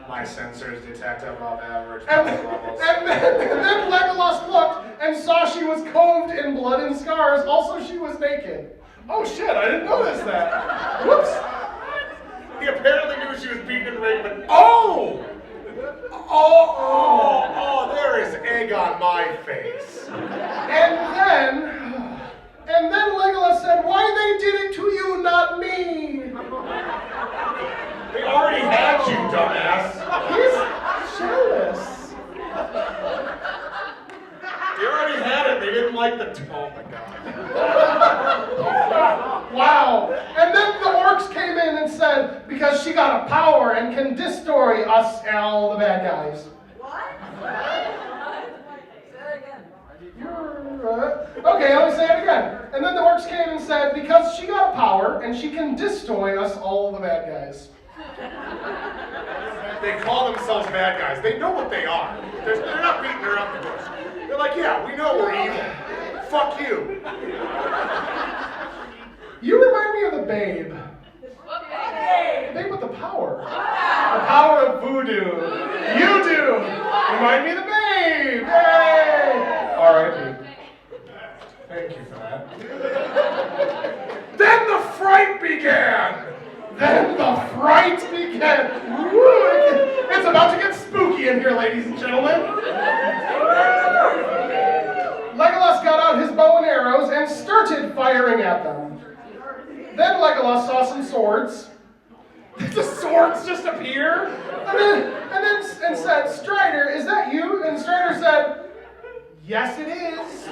My sensors detect above average And levels. then Legolas looked and saw she was covered in blood and scars. Also, she was naked. Oh shit, I didn't notice that. Whoops. He apparently knew she was beaten and raped, but oh, there is egg on my face. And then Legolas said, why they did it to you, not me? They already had you, dumbass. He's jealous. They already had it. They didn't like the. Oh my god. Wow. And then the orcs came in and said, because she got a power and can destroy us, all the bad guys. What? Say that again. Okay, let me say it again. And then the orcs came and said, because she got a power and she can destroy us, all the bad guys. They call themselves bad guys. They know what they are. They're not beating around the bush. They're like, yeah, we know we're evil. Fuck you. You remind me of the Babe. The Babe with the power. The power of voodoo. You do. Remind me of the Babe. Yay! R.I.P. Thank you for that. Then the fright began. Then the fright began. Woo, it's about to get spooky in here, ladies and gentlemen. Legolas got out his bow and arrows and started firing at them. Then Legolas saw some swords. The swords just appear. And said, Strider, is that you? And Strider said, yes, it is.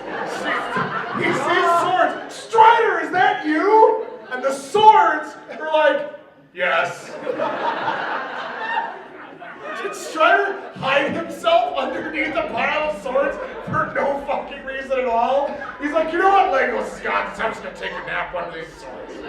He sees swords. Strider, is that you? And the swords are like, yes. Did Strider hide himself underneath a pile of swords for no fucking reason at all? He's like, you know what, Legolas has got this. I'm just gonna take a nap under these swords. I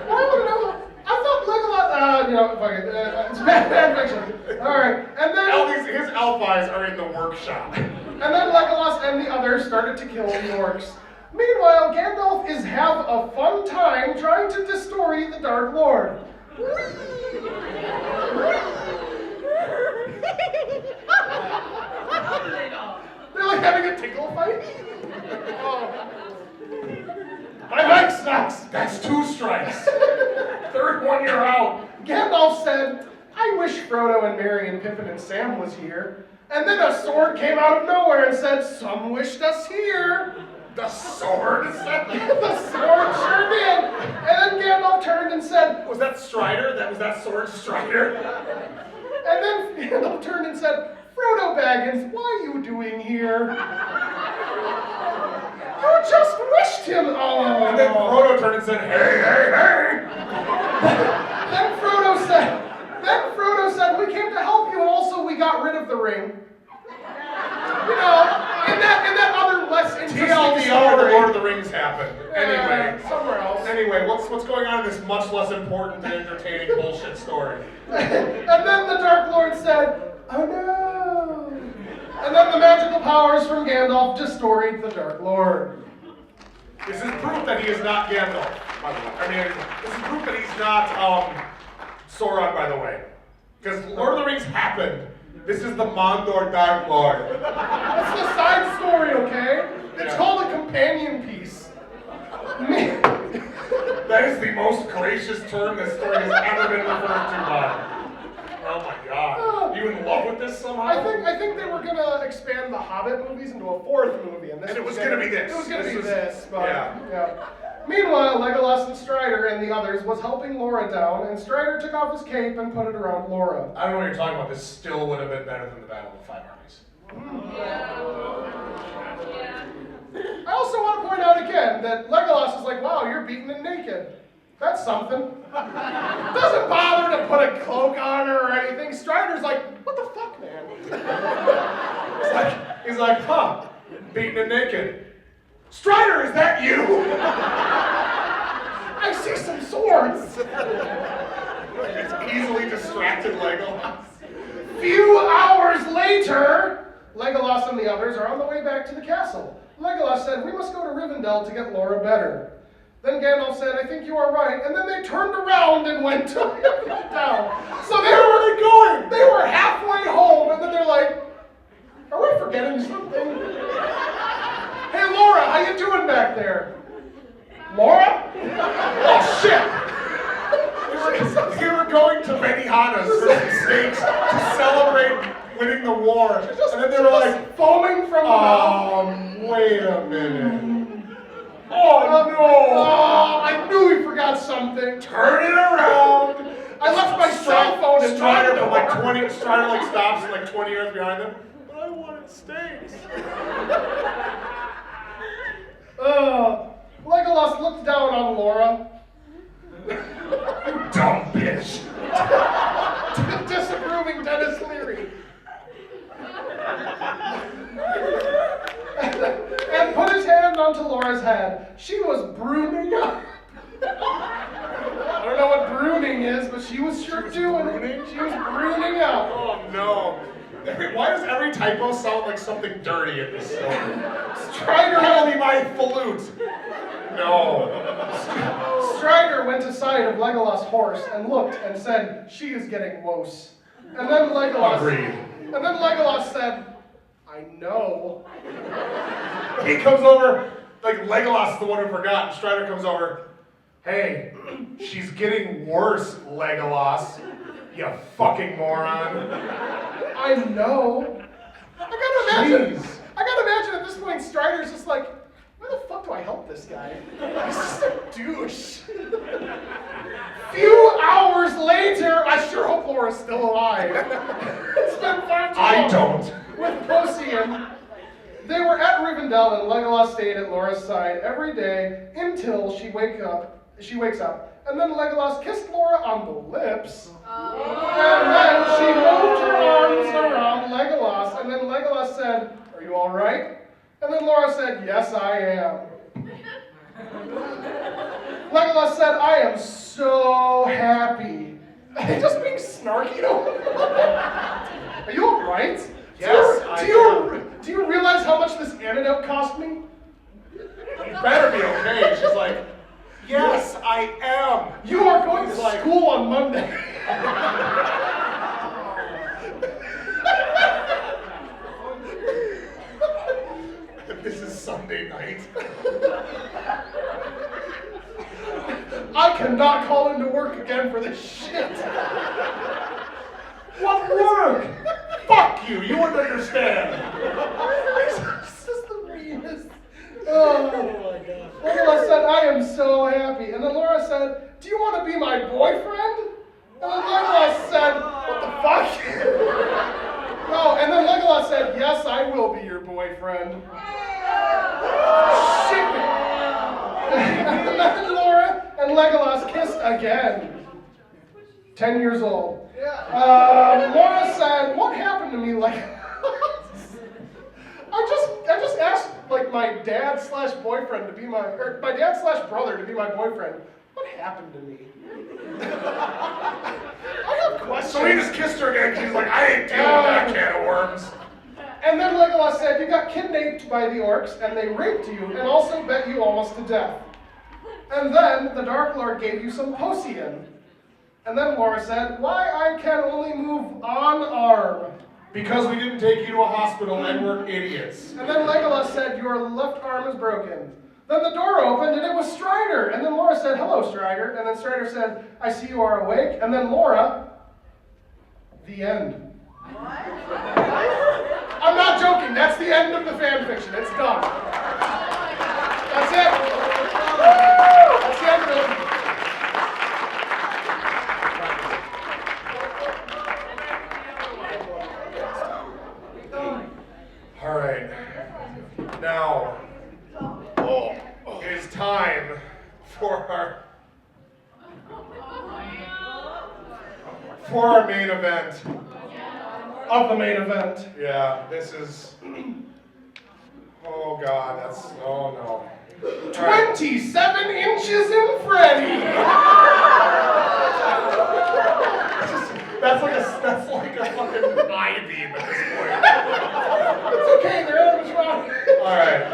want to know. I thought Legolas, fuck it. It's bad fiction. All right, and then His elf eyes are in the workshop. and then Legolas and the others started to kill the orcs. Meanwhile, Gandalf is have a fun time trying to destroy the Dark Lord. They're like having a tickle fight. My mic sucks. That's 2 strikes. Third one, you're out. Gandalf said, I wish Frodo and Merry and Pippin and Sam was here. And then a sword came out of nowhere and said, some wished us here. The sword said that? The sword sure did. And then Gandalf turned and said, Was that Strider? Was that sword Strider? and then Gandalf turned and said, Frodo Baggins, what are you doing here? You just wished him. Oh. And then Frodo turned and said, hey, hey, hey. Then Frodo said, we came to help you, and also we got rid of the ring. You know, in that other less interesting TLDR, the story. Lord of the Rings happened. Anyway. Somewhere else. Anyway, what's going on in this much less important and entertaining bullshit story? And then the Dark Lord said, oh no. And then the magical powers from Gandalf destroyed the Dark Lord. This is proof that he is not Gandalf, by the way. I mean, this is proof that he's not Sauron, by the way. Because Lord of the Rings happened. This is the Mondor Dark Lord. That's the side story, okay? It's Yeah. called a companion piece. That is the most gracious term this story has ever been referred to by. Oh my god. You in love with this somehow? I think they were gonna expand the Hobbit movies into a 4th movie, and it was gonna be this. It was gonna This be was- this, but yeah. Meanwhile, Legolas and Strider and the others was helping Laura down, and Strider took off his cape and put it around Laura. I don't know what you're talking about. This still would have been better than the Battle of the Five Armies. I also want to point out again that Legolas is like, wow, you're beaten and naked. That's something. Doesn't bother to put a cloak on her or anything. Strider's like, what the fuck, man? He's like, huh, beaten and naked. Strider, is that you? see some swords. It's easily distracted Legolas. Few hours later, Legolas and the others are on the way back to the castle. Legolas said, we must go to Rivendell to get Laura better. Then Gandalf said, I think you are right. And then they turned around and went to Rivendell. So Where were they going? they were halfway home, and then they're like, are we forgetting something? Hey, Laura, how you doing back there? Laura? Oh, shit! They were going to Benihana's for some steaks to celebrate winning the war. And then they were like, foaming from the mouth. wait a minute. Oh, no! Oh, I knew we forgot something. Turn it around. I left my cell phone in Strider, the but Strider like stops and like 20 yards behind them. But I wanted steaks. Legolas looked down on Laura. Dumb bitch. Disapproving Dennis Leary. And put his hand onto Laura's head. She was brooning up. I don't know what brooning is, but she was sure doing it. She was brooning up. Oh no. Why does every typo sound like something dirty in this story? Strider Tell me my flute. No. Strider went aside of Legolas' horse and looked and said, she is getting worse. And then Legolas said, I know. He comes over, like Legolas is the one who forgot, and Strider comes over. Hey, she's getting worse, Legolas. You fucking moron. I know. I gotta imagine at this point Strider's just like, why the fuck do I help this guy? He's just a douche. Few hours later, I sure hope Laura's still alive. It's been far too long. I don't. With Procyon, they were at Rivendell and Legolas stayed at Laura's side every day until she wakes up. And then Legolas kissed Laura on the lips. And then she moved her arms around Legolas. And then Legolas said, are you all right? And then Laura said, yes, I am. Legolas said, I am so happy. Are they just being snarky to him? Are you all right? Yes, Do you realize how much this antidote cost me? You better be okay. She's like, yes, I am. You are going to school on Monday. This is Sunday night. I cannot call into work again for this shit. What work? Fuck you. You wouldn't understand. This is the meanest. Oh my God. Legolas said, I am so happy. And then Laura said, do you want to be my boyfriend? And then Legolas said, what the fuck? No, and then Legolas said, yes, I will be your boyfriend. Shit. And then Laura and Legolas kissed again. 10 years old. Laura said, what happened to me, Legolas? I just asked like my dad/boyfriend to be my dad/brother to be my boyfriend. What happened to me? I have questions. So he just kissed her again. She's like, I ain't dealing with that can of worms. And then Legolas said, you got kidnapped by the orcs and they raped you and also bet you almost to death. And then the Dark Lord gave you some potion. And then Laura said, why I can only move on arm. Because we didn't take you to a hospital and we're idiots. And then Legolas said, your left arm is broken. Then the door opened and it was Strider. And then Laura said, hello, Strider. And then Strider said, I see you are awake. And then Laura, the end. What? I'm not joking. That's the end of the fan fiction. It's done. That's it. That's the end of it. All right. Now, it is time for our main event. Of the main event. Yeah, this is. Oh God, oh no. 27 inches in Freddy. That's like a fucking I-beam at this point. It's okay, they're animatronic. All right.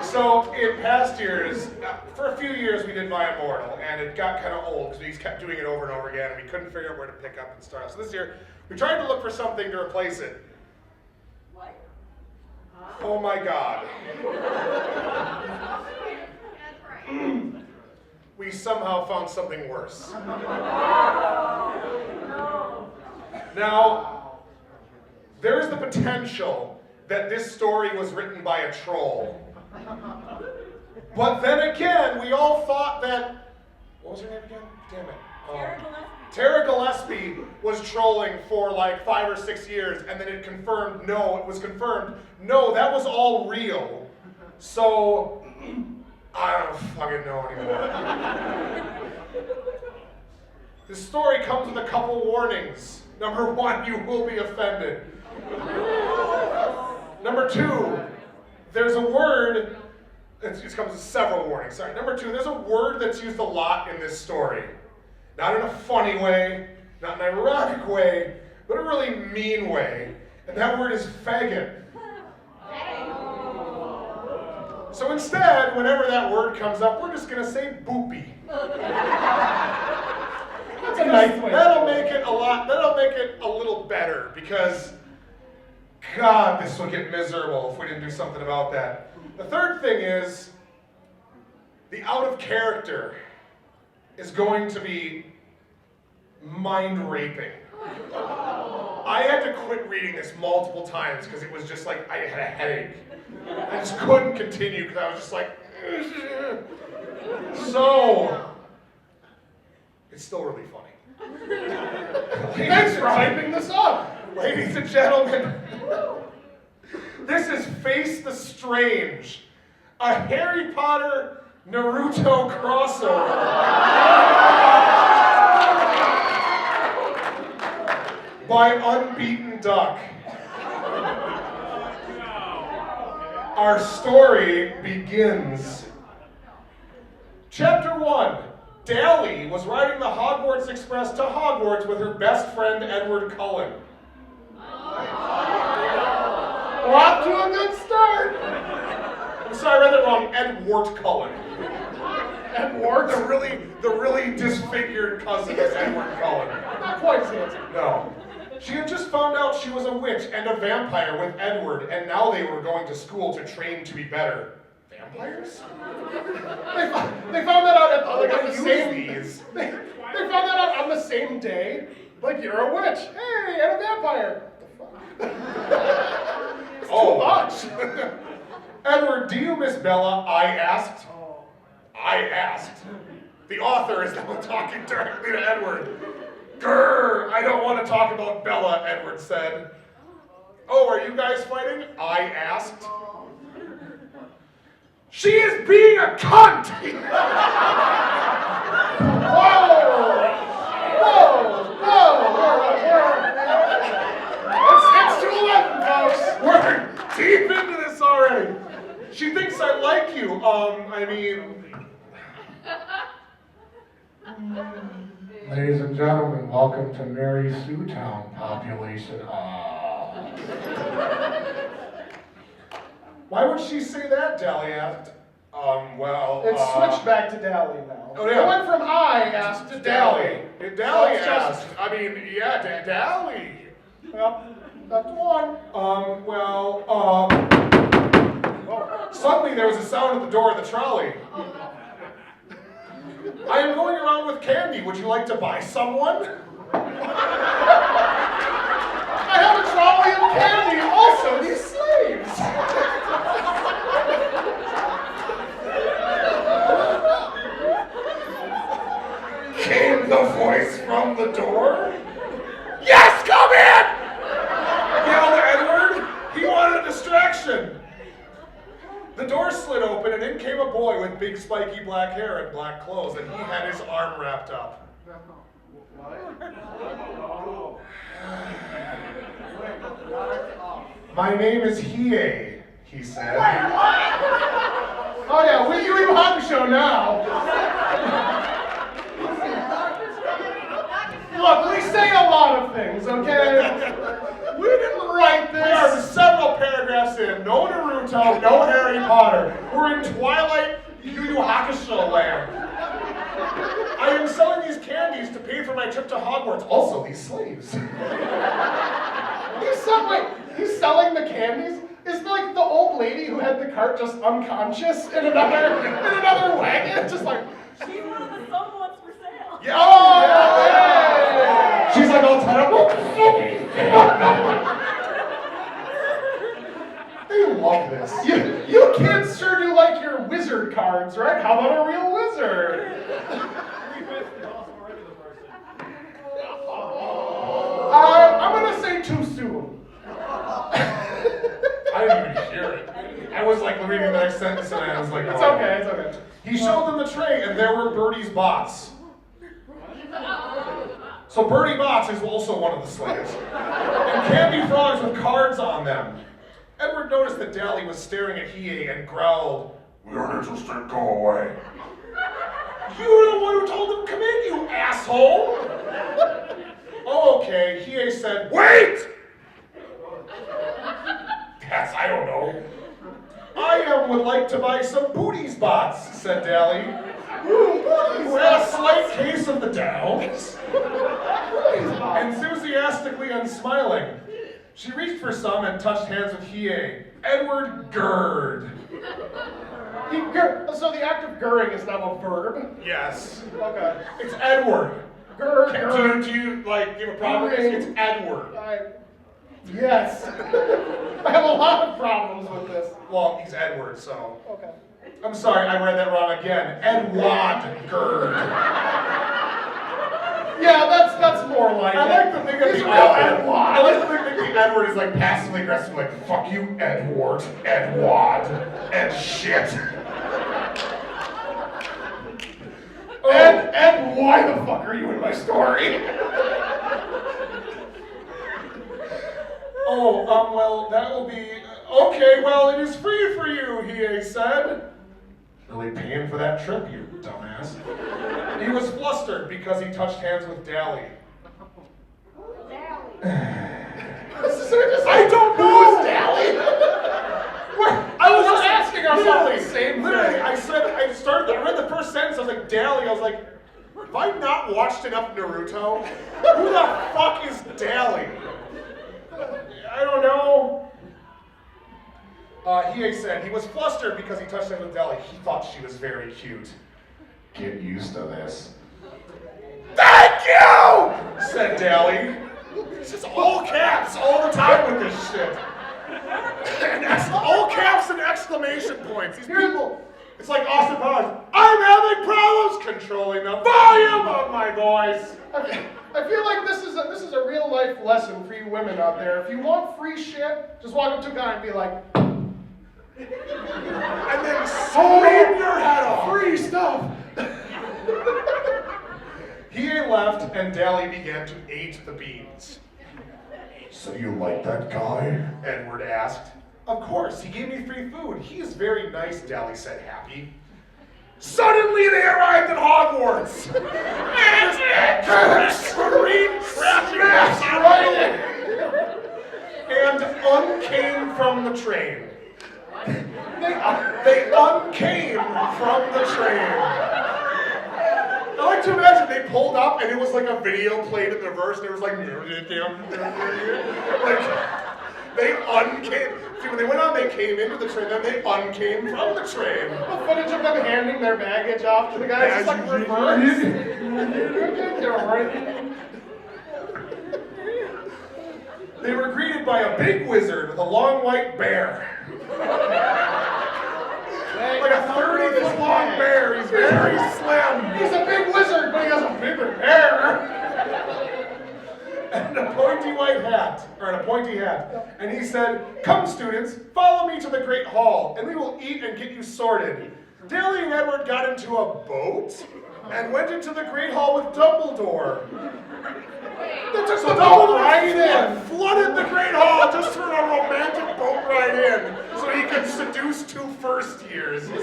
So in past years, for a few years we did My Immortal, and it got kind of old because we just kept doing it over and over again, and we couldn't figure out where to pick up and start. So this year, we tried to look for something to replace it. What? Oh my God. We somehow found something worse. Now, there is the potential that this story was written by a troll. But then again, we all thought that, what was her name again? Damn it. Tara Gillespie was trolling for like 5 or 6 years, and then it was confirmed, no, that was all real. So, I don't fucking know anymore. This story comes with a couple warnings. Number 1, you will be offended. Number 2, there's a word, it comes with several warnings, sorry. Number 2, there's a word that's used a lot in this story. Not in a funny way, not in an ironic way, but a really mean way. And that word is faggot. So instead, whenever that word comes up, we're just gonna say boopy. That's a nice way. That'll make it a little better, because God, this will get miserable if we didn't do something about that. The third thing is, the out of character is going to be mind-raping. I had to quit reading this multiple times because it was just like I had a headache. I just couldn't continue because I was just like, so, it's still really funny. Thanks for hyping this up. Ladies and gentlemen, this is Face the Strange, a Harry Potter Naruto crossover. By Unbeaten Duck. Our story begins. Chapter 1. Dally was riding the Hogwarts Express to Hogwarts with her best friend Edward Cullen. We're off to a good start. I'm sorry, I read that wrong. Edward Cullen. Edward? The really disfigured cousin of Edward Cullen. Not quite as handsome. No. She had just found out she was a witch and a vampire with Edward, and now they were going to school to train to be better. Vampires? They found that out on the same. These. They found that out on the same day. Like, you're a witch. Hey, and a vampire. What the fuck? Too much. Edward, do you miss Bella? I asked. The author is now talking directly to Edward. Grr, I don't want to talk about Bella, Edward said. Oh, are you guys fighting? I asked. She is being a cunt! It's 2:11, folks. We're deep into this already. She thinks I like you. Ladies and gentlemen, welcome to Mary Sue Town population. Why would she say that, Dally asked. It's switched back to Dally now. Oh, yeah. It went from I asked to Dally. Dally So it's asked. Dally. Yep, that's one. Suddenly there was a sound at the door of the trolley. I am going around with candy. Would you like to buy someone? I have a trolley of candy, also these slaves. Came the voice from the door. Yes, come in! Yelled Edward. He wanted a distraction. The door slid open and in came a boy with big spiky black hair and black clothes, and he had his arm wrapped up. My name is Hiei, he said. Oh yeah, we Yu Yu Hakusho now. Look, we say a lot of things, okay? We didn't write this. We are several paragraphs in. No Naruto, no Harry Potter. We're in Twilight Yu Yu Hakusho land. I am selling these candies to pay for my trip to Hogwarts. Also, these slaves. He's selling the candies? Is like the old lady who had the cart just unconscious in another wagon? Just like... She's one of the someones for sale. Yeah. Oh, yeah. She's like all tied up. They love this. You kids sure do like your wizard cards, right? How about a real wizard? I'm gonna say too soon. I didn't even hear it. I was like reading the next sentence and I was like, It's okay, it's okay. He showed them the tray and there were Birdie's bots. So Birdie Bots is also one of the slaves. And candy frogs with cards on them. Edward noticed that Dally was staring at Hiei and growled, "We aren't interested, go away." "You were the one who told them come in, you asshole!" "Oh, okay," Hiei said. "Wait!" "That's, I don't know." "I would like to buy some Booties Bots," said Dally, who had a slight case of the downs. Enthusiastically unsmiling. She reached for some and touched hands with Hiei. Edward gurred. So the act of gurring is now a verb? Yes. Okay. It's Edward. Gurr. Do you like give a problem? It's Edward. Yes. I have a lot of problems with this. Well, he's Edward, so. Okay. I'm sorry, I read that wrong again. Edward gurred. Yeah, that's more like I like to think of He's the a real Edward. I like to think the Edward is like passively aggressive, like fuck you, Edward, and shit. And why the fuck are you in my story? Well, that will be okay. Well, it is free for you, Hiei said. Really paying for that trip, you dumbass. He was flustered because he touched hands with Dally. I don't know. Who's Dally? I was just asking ourselves the same literally, thing. I read the first sentence, I was like, Dally. I was like, have I not watched enough Naruto? Who the fuck is Dally? I don't know. Hiei said he was flustered because he touched hands with Dally. He thought she was very cute. Get used to this. Thank you, said Dally. It's just all caps all the time with this shit. And all caps and exclamation points. These people, it's like Austin Powers. I'm having problems controlling the volume of my voice. I feel like this is a real life lesson for you women out there. If you want free shit, just walk up to a guy and be like, and then scream your head off. Free stuff. Hiei left and Dally began to eat the beans. So you like that guy? Edward asked. Of course, he gave me free food. He is very nice, Dally said, happy. Suddenly they arrived at Hogwarts. And screamed, crashing right and uncame from the train. They uncame from the train. I like to imagine they pulled up and it was like a video played in the reverse and it was like they uncame. See, when they went on, they came into the train, then they uncame from the train. The footage of them handing their baggage off to the guy is just like reverse. They were greeted by a big wizard with a long white bear. Like a 30-foot long bear. He's very slim. He's a big wizard, but he has a bigger hair. And a pointy white hat, or a pointy hat. And he said, "Come, students, follow me to the Great Hall, and we will eat and get you sorted." Dally and Edward got into a boat and went into the Great Hall with Dumbledore. So Dumbledore flooded the Great Hall just for a romantic boat ride in, so he could seduce two first years. The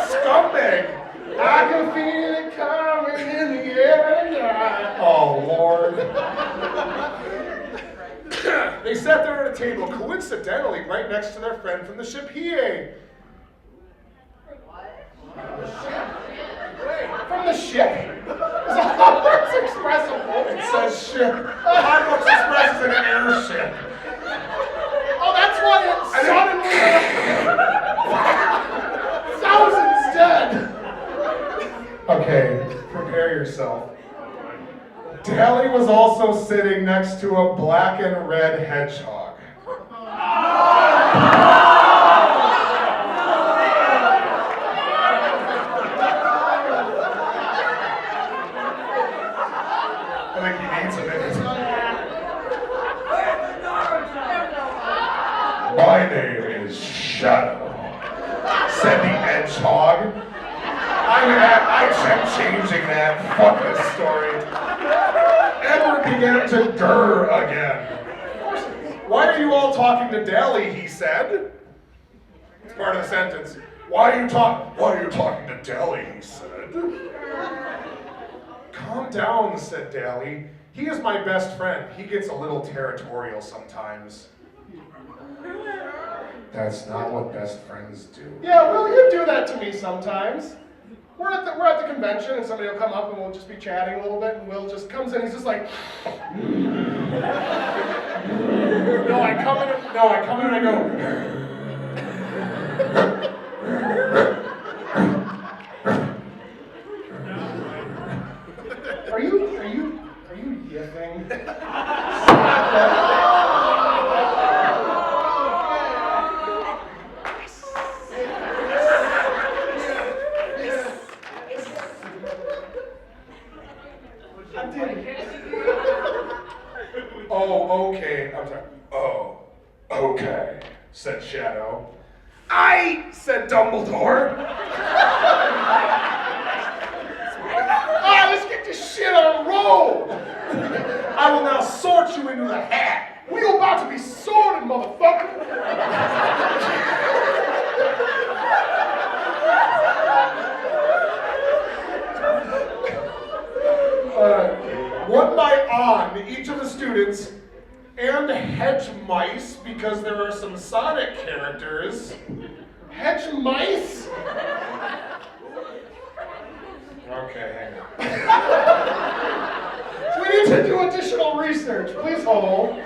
scumbag. I can feel it coming in the air tonight. Oh, Lord. They sat there at a table, coincidentally, right next to their friend from the ship Hiei. From the ship? Is a Hogwarts Express a boat? It says ship. Hogwarts Express is an airship. Oh, that's why it suddenly... Thousands dead! Okay, prepare yourself. Dally was also sitting next to a black and red hedgehog. I think he needs a minute. My name is Shadow, said the hedgehog. I'm changing that. Fuck this story. Edward began to grr again. Why are you all talking to Dally, he said. It's part of the sentence. Why are you talking to Dally, he said. Calm down, said Dally. He is my best friend. He gets a little territorial sometimes. That's not what best friends do. Yeah, well, you do that to me sometimes. We're at the convention and somebody will come up and we'll just be chatting a little bit and Will just comes in, he's just like... No, I come in and I go... Are you yipping? Oh, okay. I'm sorry. Oh, okay, said Shadow. Said Dumbledore. Let's get this shit on a roll! I will now sort you into the hat. We about to be sorted, motherfucker! One by on, each of the students, and hedge mice, because there are some Sonic characters. Hedge mice? Okay, hang on. We need to do additional research. Please hold.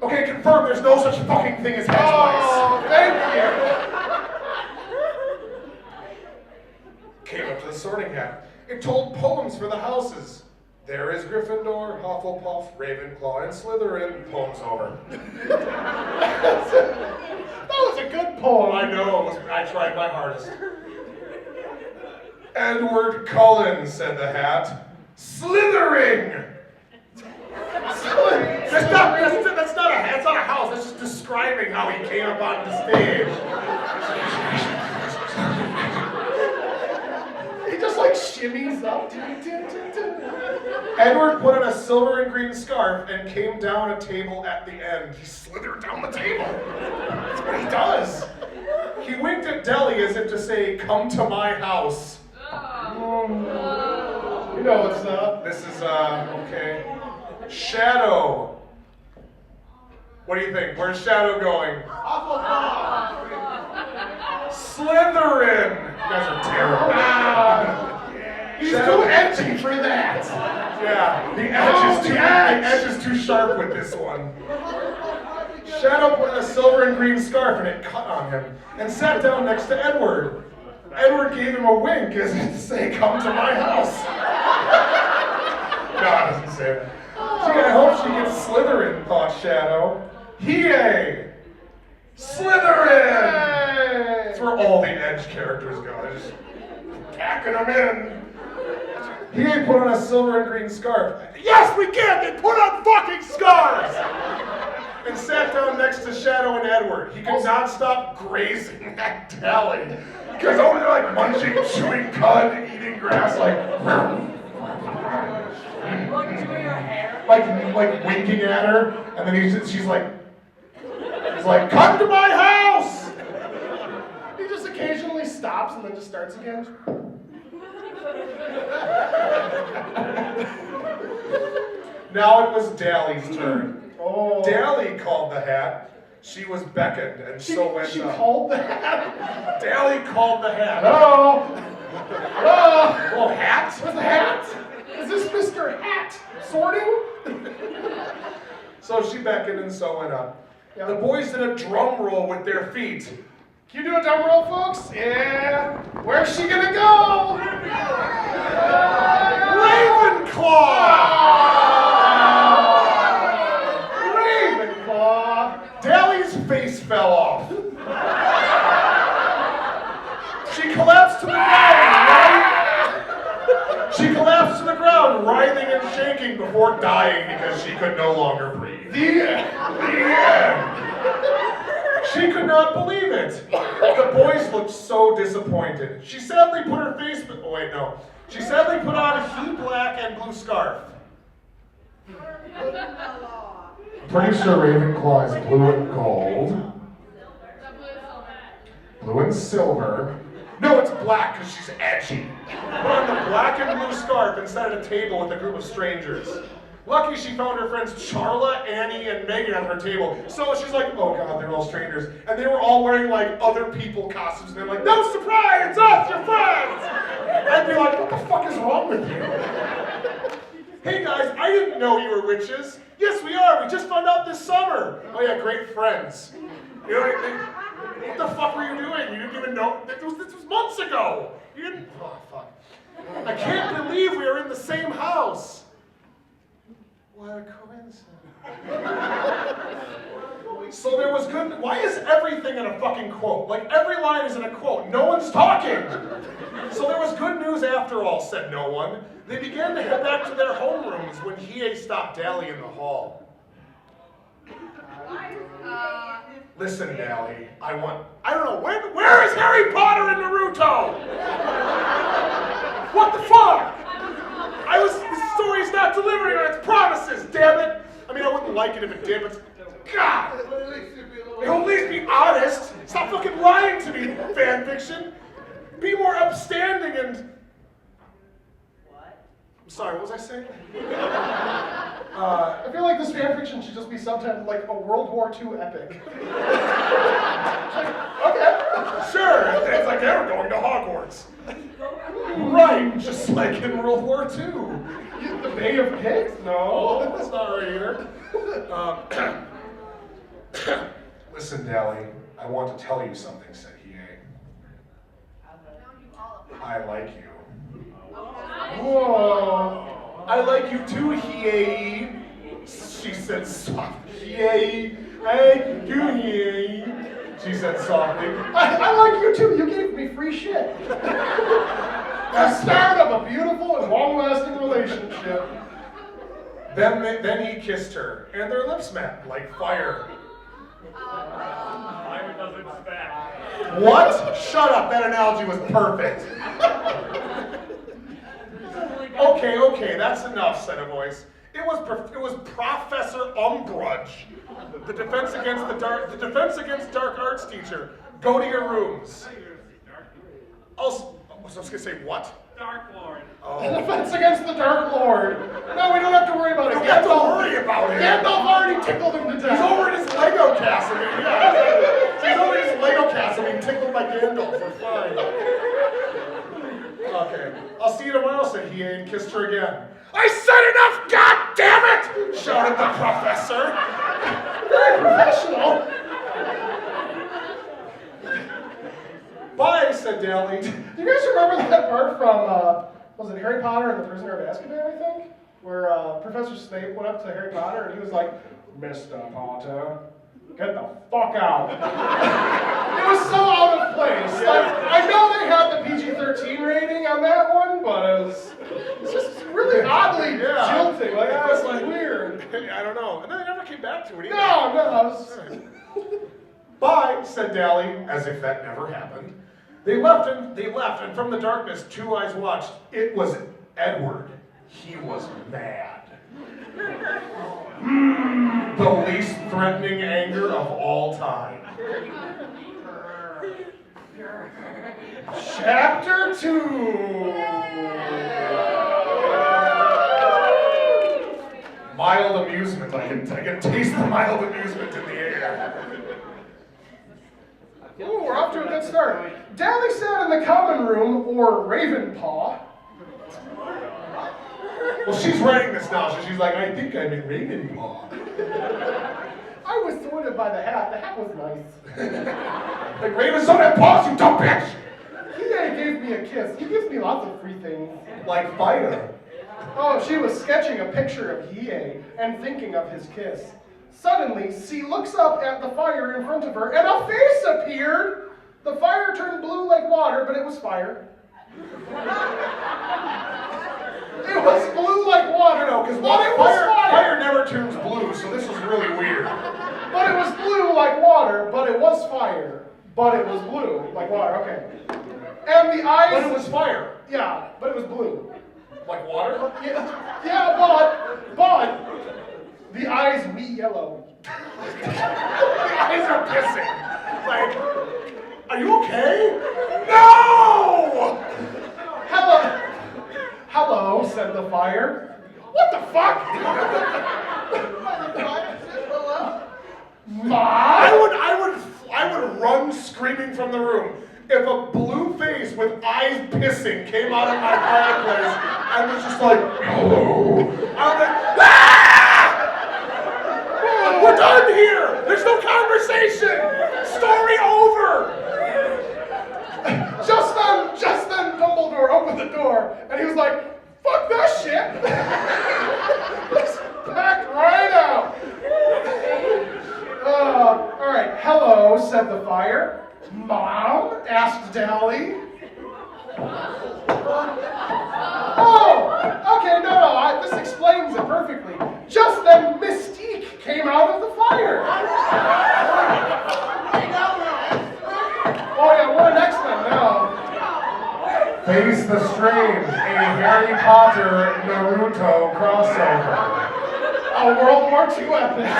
Okay, confirm there's no such fucking thing as hedge mice. Oh, thank you. Came up to the sorting hat. It told poems for the houses. There is Gryffindor, Hufflepuff, Ravenclaw, and Slytherin. Poem's over. That was a good poem. I know, I tried my hardest. Edward Cullen, said the hat. Slithering! That's not a hat, it's not a house, that's just describing how he came up on the stage. He just like shimmies up. Edward put on a silver and green scarf and came down a table at the end. He slithered down the table. That's what he does. He winked at Deli as if to say, come to my house. You know what's up. This is, okay. Shadow. What do you think? Where's Shadow going? Slytherin. You guys are terrible. He's too edgy for that. Yeah, the edge is too sharp with this one. Shadow put on a silver and green scarf and it cut on him and sat down next to Edward. Edward gave him a wink as if to say, come to my house. No, it doesn't say that. Gee, I hope she gets Slytherin, thought Shadow. Hiei! Slytherin! That's where all the edge characters go. They're just packing them in. Hiei put on a silver and green scarf. Yes, we can! They put on fucking scarves! And sat down next to Shadow and Edward. He could not stop grazing at Dally. Because over there like munching, chewing cud, eating grass like... Look, doing her hair. like winking at her, and then she's like, come to my house! He just occasionally stops and then just starts again. Now it was Dally's turn. Oh. Dally called the hat. She was beckoned, and so went She up. called the hat. Dally called the hat. Hello. Hello. Oh, hat? Where's the hat? Is this Mr. Hat sorting? So she beckoned, and so went up. Yeah. The boys did a drum roll with their feet. Can you do a drum roll, folks? Yeah. Where's she gonna go? Ravenclaw! Dally's face fell off. She collapsed to the ground, writhing and shaking before dying because she could no longer breathe. The end. She could not believe it. The boys looked so disappointed. She sadly put her face, She sadly put on a heat black and blue scarf. Pretty sure Ravenclaw is blue and gold. Blue and silver. No, it's black because she's edgy. Put on the black and blue scarf and sat at a table with a group of strangers. Lucky she found her friends Charla, Annie, and Megan at her table. So she's like, oh god, they're all strangers. And they were all wearing like other people costumes. And they're like, no surprise, it's us, your friends! I'd be like, what the fuck is wrong with you? Hey guys, I didn't know you were witches. Yes, we are. We just found out this summer. Oh yeah, great friends. You know, what the fuck were you doing? You didn't even know. This was months ago. You didn't. Oh fuck. I can't believe we are in the same house. What a coincidence. So there was good. Why is everything in a fucking quote? Like every line is in a quote. No one's talking. So there was good news after all, said no one. They began to head back to their homerooms when Hiei stopped Dally in the hall. Listen, Dally, I don't know, where is Harry Potter and Naruto? What the fuck? The story's not delivering on its promises, damn it! I mean, I wouldn't like it if it did, but God! At least be honest! Stop fucking lying to me, fanfiction! Be more upstanding and... I'm sorry, what was I saying? I feel like this fanfiction should just be subtitled like a World War II epic. Okay. Sure, it's like they were going to Hogwarts. Right, just like in World War II. The Bay of Pigs? No. That's not right either. Listen, Dally, I want to tell you something, said Hiei. I like you. Whoa. I like you too, Hiei. She said softly. Hiei. I do, Hiei. She said softly. I like you too. You gave me free shit. The start of a beautiful and long-lasting relationship. Then he kissed her, and their lips met like fire. Fire doesn't smack. What? Shut up, that analogy was perfect. Okay, that's enough, said a voice. It was Professor Umbridge, the defense against dark arts teacher. Go to your rooms. I was gonna say what? Dark Lord. Oh. Defense against the Dark Lord. No, we don't have to worry about it. We don't have to worry about it. Gandalf already tickled him to death. He's over at his Lego castle. Yeah. He's over at his Lego castle being tickled by Gandalf. We're fine. Okay. I'll see you tomorrow, said Hiei, and kissed her again. I said enough, god damn it! Shouted the professor. Very professional. Bye, said Dally. Do you guys remember that part from, was it Harry Potter and the Prisoner of Azkaban, I think? Where Professor Snape went up to Harry Potter and he was like, Mr. Potter, get the fuck out. It was so out of place. Like, I know they had the PG-13 rating on that one, but it was just really oddly jilting. Like, that was like weird. I don't know. And then they never came back to it either. No, I was... Bye, said Dally, as if that never happened. They left, and from the darkness, two eyes watched. It was Edward. he was mad. The least threatening anger of all time. Chapter 2. Mild amusement. I can taste the mild amusement in the air. Ooh, we're off to a good start. Dally sat in the common room, or Ravenpaw. Well, she's writing this now, so she's like, I think I'm in Ravenpaw. I was sorted by the hat. The hat was nice. Like, Raven's on that paws, you dumb bitch! He gave me a kiss. He gives me lots of free things. Like fire. Oh, she was sketching a picture of Hiei and thinking of his kiss. Suddenly, she looks up at the fire in front of her, and a face appeared! The fire turned blue like water, but it was fire. It was blue like water, No, because fire never turns blue, so this was really weird. But it was blue like water, but it was fire. But it was blue like water, okay. And the eyes... But it was fire. Yeah, but it was blue. Like water? Yeah, but the eyes wee yellow. The eyes are pissing. Like, are you okay? No! Hello, said the fire. What the fuck? I would run screaming from the room. If a blue face with eyes pissing came out of my fireplace, I was just like, hello. I was like, ah! We're done here. There's no conversation. Story over. Just then Dumbledore opened the door, and he was like, fuck that shit. Just backed right out. All right, hello, said the fire. Mom? Asked Dally. Oh, okay, no, this explains it perfectly. Just then Mystique came out of the fire. Oh yeah, we're an X-Men now. Face the Strange, a Harry Potter Naruto crossover. A World War II epic.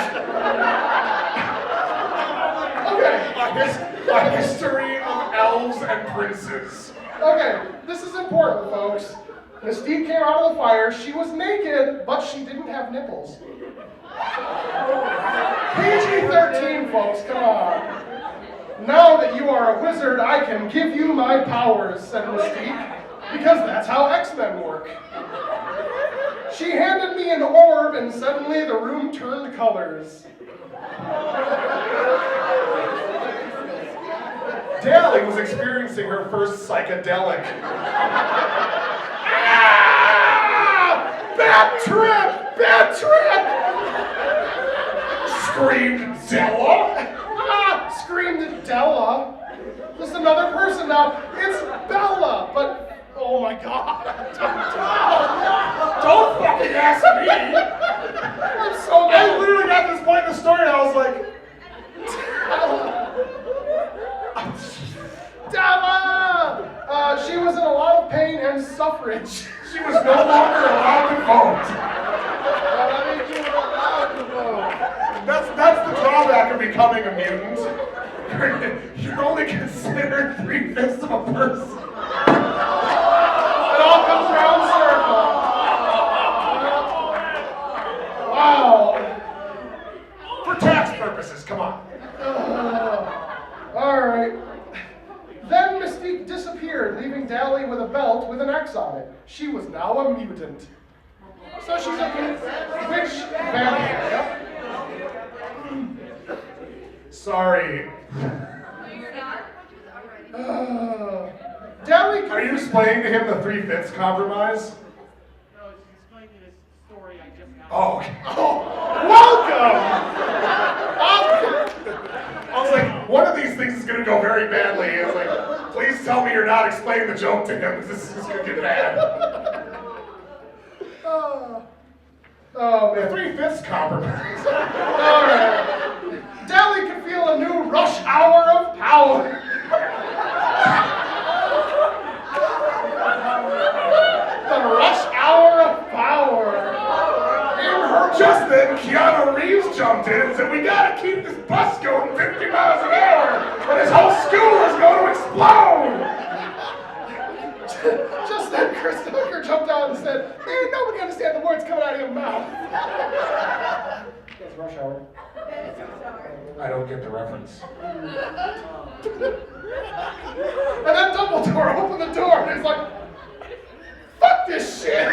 Okay. A history of elves and princes. Okay, this is important, folks. Mystique came out of the fire. She was naked, but she didn't have nipples. PG-13, folks, come on. Now that you are a wizard, I can give you my powers, said Mystique, because that's how X-Men work. She handed me an orb, and suddenly the room turned colors. Dally was experiencing her first psychedelic. Ah! Bad trip! Bad trip! Screamed Della. Ah! Screamed Della. Just another person now. It's Bella, but oh my god. Don't fucking ask me. I'm so I mad. literally got to this point in the story and I was like, Della! She was in a lot of pain and suffrage. she was no longer allowed to vote. That means you were allowed to vote. That's the drawback of becoming a mutant. You're only considered 3/5 of a person. It all comes around circle. Wow. For tax purposes, come on. All right. Then Mystique disappeared, leaving Dally with a belt with an X on it. She was now a mutant. So she's a witch vampire. Sorry. Dally Are you explaining to him the 3/5 compromise? No, it's explaining this story I just got. Oh, okay. welcome! I was like, one of these things is going to go very badly. It's like, please tell me you're not explaining the joke to him, because this is going to get bad. Oh The man. 3/5 compromise. All right. Dally could feel a new rush hour of power. The rush hour of power. Boom! Just then, Chris Tucker jumped out and said, "Man, nobody understands the words coming out of your mouth." It's rush hour. I don't get the reference. And then Dumbledore opened the door and he's like, "Fuck this shit!"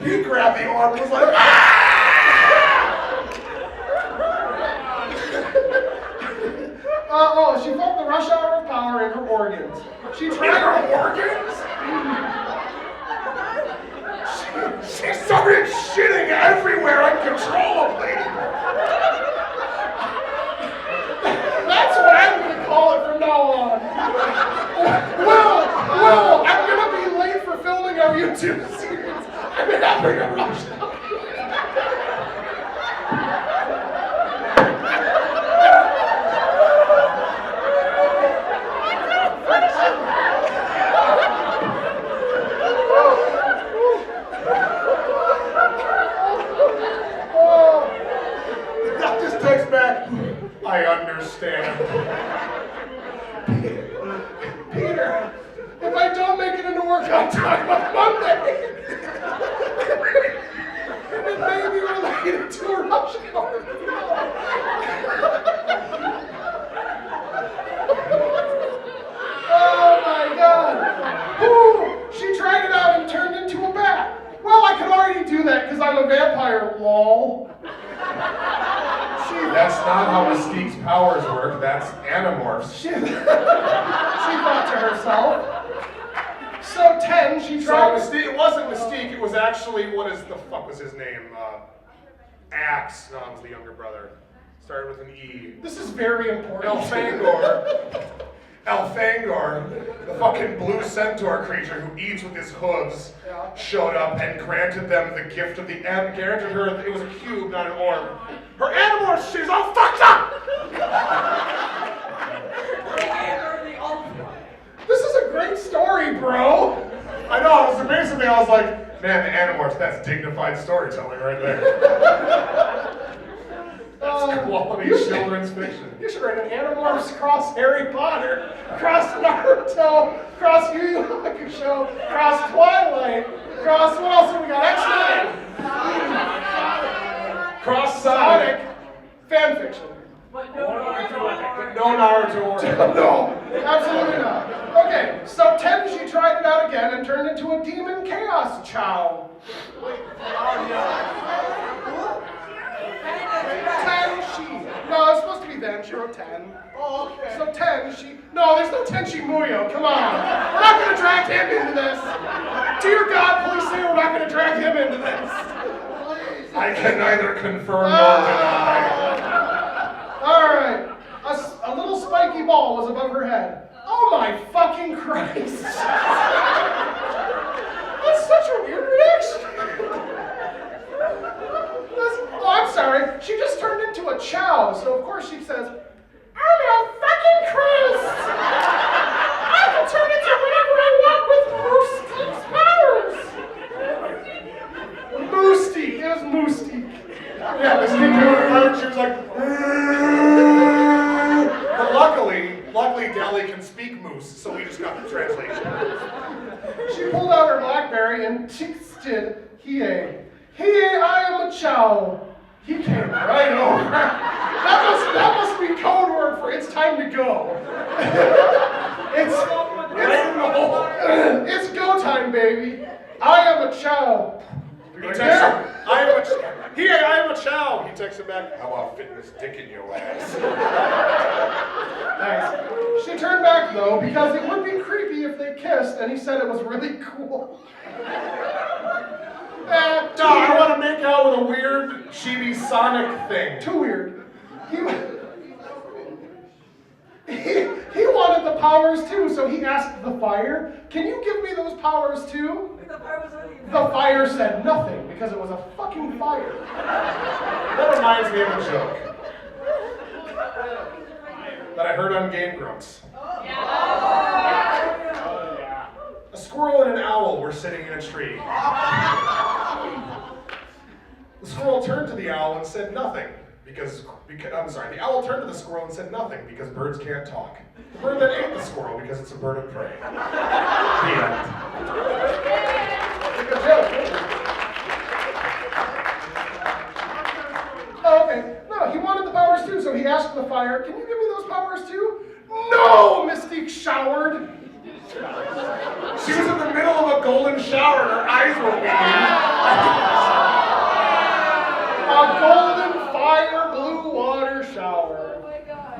He grabbed the orb and was like, ah! She felt the rush hour of power in her organs. She tried her organs? She started shitting everywhere uncontrollably. That's what I'm going to call it from now on. Will, I'm going to be late for filming our YouTube series. I've been having a rush hour. I understand. Peter, if I don't make it into work on time on Monday, it may be related to a rush hour. Oh my God. Ooh, she tried it out and turned into a bat. Well, I could already do that because I'm a vampire, lol. That's not how Mystique's powers work. That's Animorphs. She thought to herself. So 10, she tried. So Mystique, it wasn't Mystique. It was actually, what is the fuck was his name? Axe. No, it was the younger brother. Started with an E. This is very important. Elfangor, the fucking blue centaur creature who eats with his hooves, showed up and granted them the gift of the granted her, it was a cube, not an orb. Her Animorphs, she's all fucked up! This is a great story, bro. I know, so basically I was like, man, the Animorphs, that's dignified storytelling right there. That's quality children's fiction. You should write an Animorphs cross Harry Potter, cross Naruto, cross Yu Yu Hakusho, cross Twilight, cross what else have we got? X-Men! Cross Sonic. Fanfiction. But no Naruto. No Naruto or No, absolutely not. Okay, so 10, she tried it out again and turned into a demon chaos chow. 10, she. No, it's supposed to be then. She wrote 10. Oh, okay. So 10, she. No, there's no Tenchi Muyo. Come on. We're not going to drag him into this. Dear God, please say we're not going to drag him into this. I can neither confirm nor deny. All right. A little spiky ball was above her head. Oh my fucking Christ. That's such a weird reaction. Oh, I'm sorry. She just turned into a chow, so of course she says, "Oh my fucking Christ! I can turn into whatever I want with Moostique powers!" Moostique. It was Moostique. Yeah, Mystique she was like, but luckily Dally can speak moose, so we just got the translation. She pulled out her BlackBerry and texted Hiei. "Hiei, I am a chow." He came right over. That must be code word for it's time to go. It's go time, baby. I am a chow. He texts him, I am a chow. He texts him back, how about fitting this dick in your ass? Nice. She turned back though because it would be creepy if they kissed, and he said it was really cool. No, I want to make out with a weird chibi Sonic thing. Too weird. He wanted the powers too, so he asked the fire, "Can you give me those powers too?" The fire said nothing because it was a fucking fire. That reminds me of a joke that I heard on Game Grumps. A squirrel and an owl were sitting in a tree. The squirrel turned to the owl and said nothing. The owl turned to the squirrel and said nothing because birds can't talk. The bird then ate the squirrel because it's a bird of prey. The end. Good joke. Oh, okay. No, he wanted the powers too, so he asked the fire, "Can you give me those powers too?" "No!" Mystique showered. She was in the middle of a golden shower and her eyes were weeping. A golden fire blue water shower.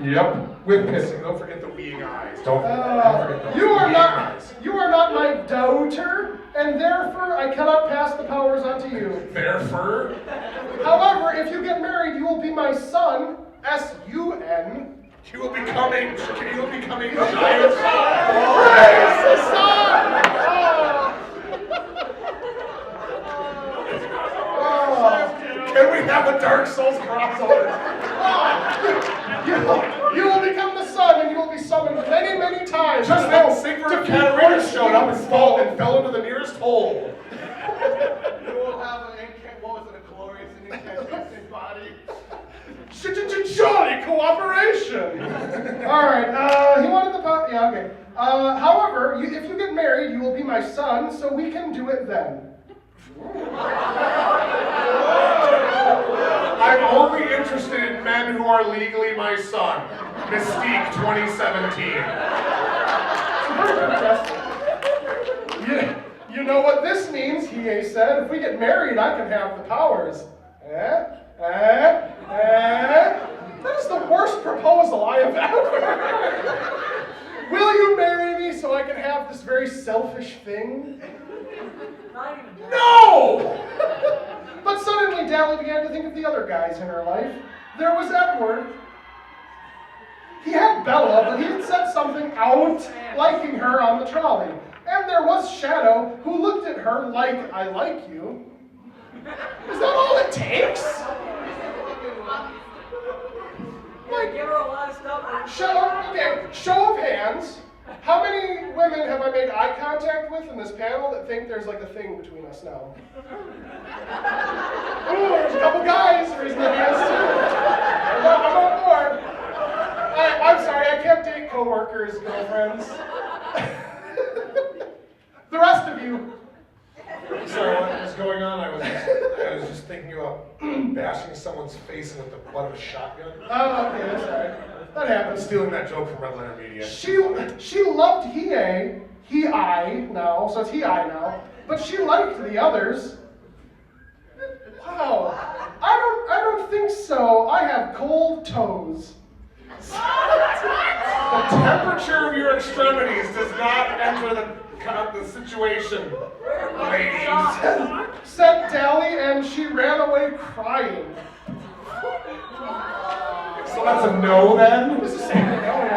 Yep. With pissing. Don't forget the weeing eyes. Don't forget the You are weeing not eyes. my daughter, and therefore I cannot pass the powers on to you. Therefore, However, if you get married, you will be my son, S-U-N. you will be coming a giant Praise the sun! Can we have a Dark Souls crossover? You will become the sun, and you will be summoned many, many times. Just then, Sigmund of Katarina showed up and fell into the nearest hole. You will have a glorious and incandescent body. Jolly cooperation! Alright, he wanted the yeah, okay. However, if you get married, you will be my son, so we can do it then. I'm only interested in men who are legally my son. Mystique 2017. You know what this means, Hiei said. If we get married, I can have the powers. That is the worst proposal I have ever heard. Will you marry me so I can have this very selfish thing? Not even that. No! But suddenly Dally began to think of the other guys in her life. There was Edward. He had Bella, but he had said something out liking her on the trolley. And there was Shadow, who looked at her like, "I like you." Is that all it takes? Give her a lot of stuff. Show of hands. How many women have I made eye contact with in this panel that think there's like a thing between us now? Ooh, there's a couple guys raising their hands too. I'm on board. I'm sorry, I can't date coworkers, girlfriends. The rest of you. Sorry, what was going on? I was just thinking about bashing someone's face with the butt of a shotgun. Oh, okay, that's all right. That I'm happens. stealing that joke from Red Letter Media. She loved Hiei, He-I now, so it's He-I now, but she liked the others. Wow, I don't think so. I have cold toes. The temperature of your extremities does not enter the situation, ladies. Said Dally, and she ran away crying. So that's a no then? This is saying no.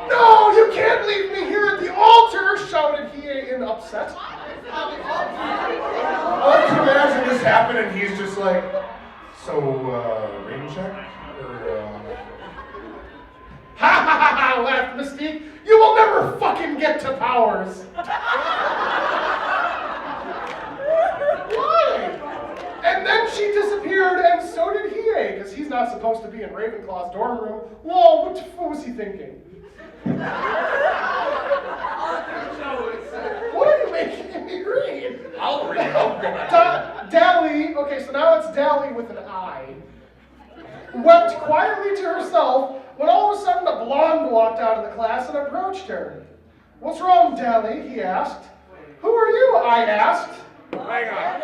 No, you can't leave me here at the altar, shouted Hiei in upset. I can imagine this happen and he's just like, so, rain check? Ha ha ha ha, laughed Mystique. You will never fucking get to powers. Why? And then she disappeared, and so did Hiei, because he's not supposed to be in Ravenclaw's dorm room. Whoa, what was he thinking? What are you making me read? I'll read it. I'll go back. Dally, okay, so now it's Dally with an I, wept quietly to herself when all of a sudden a blonde walked out of the class and approached her. "What's wrong, Dally?" he asked. "Who are you?" I asked. Hang on.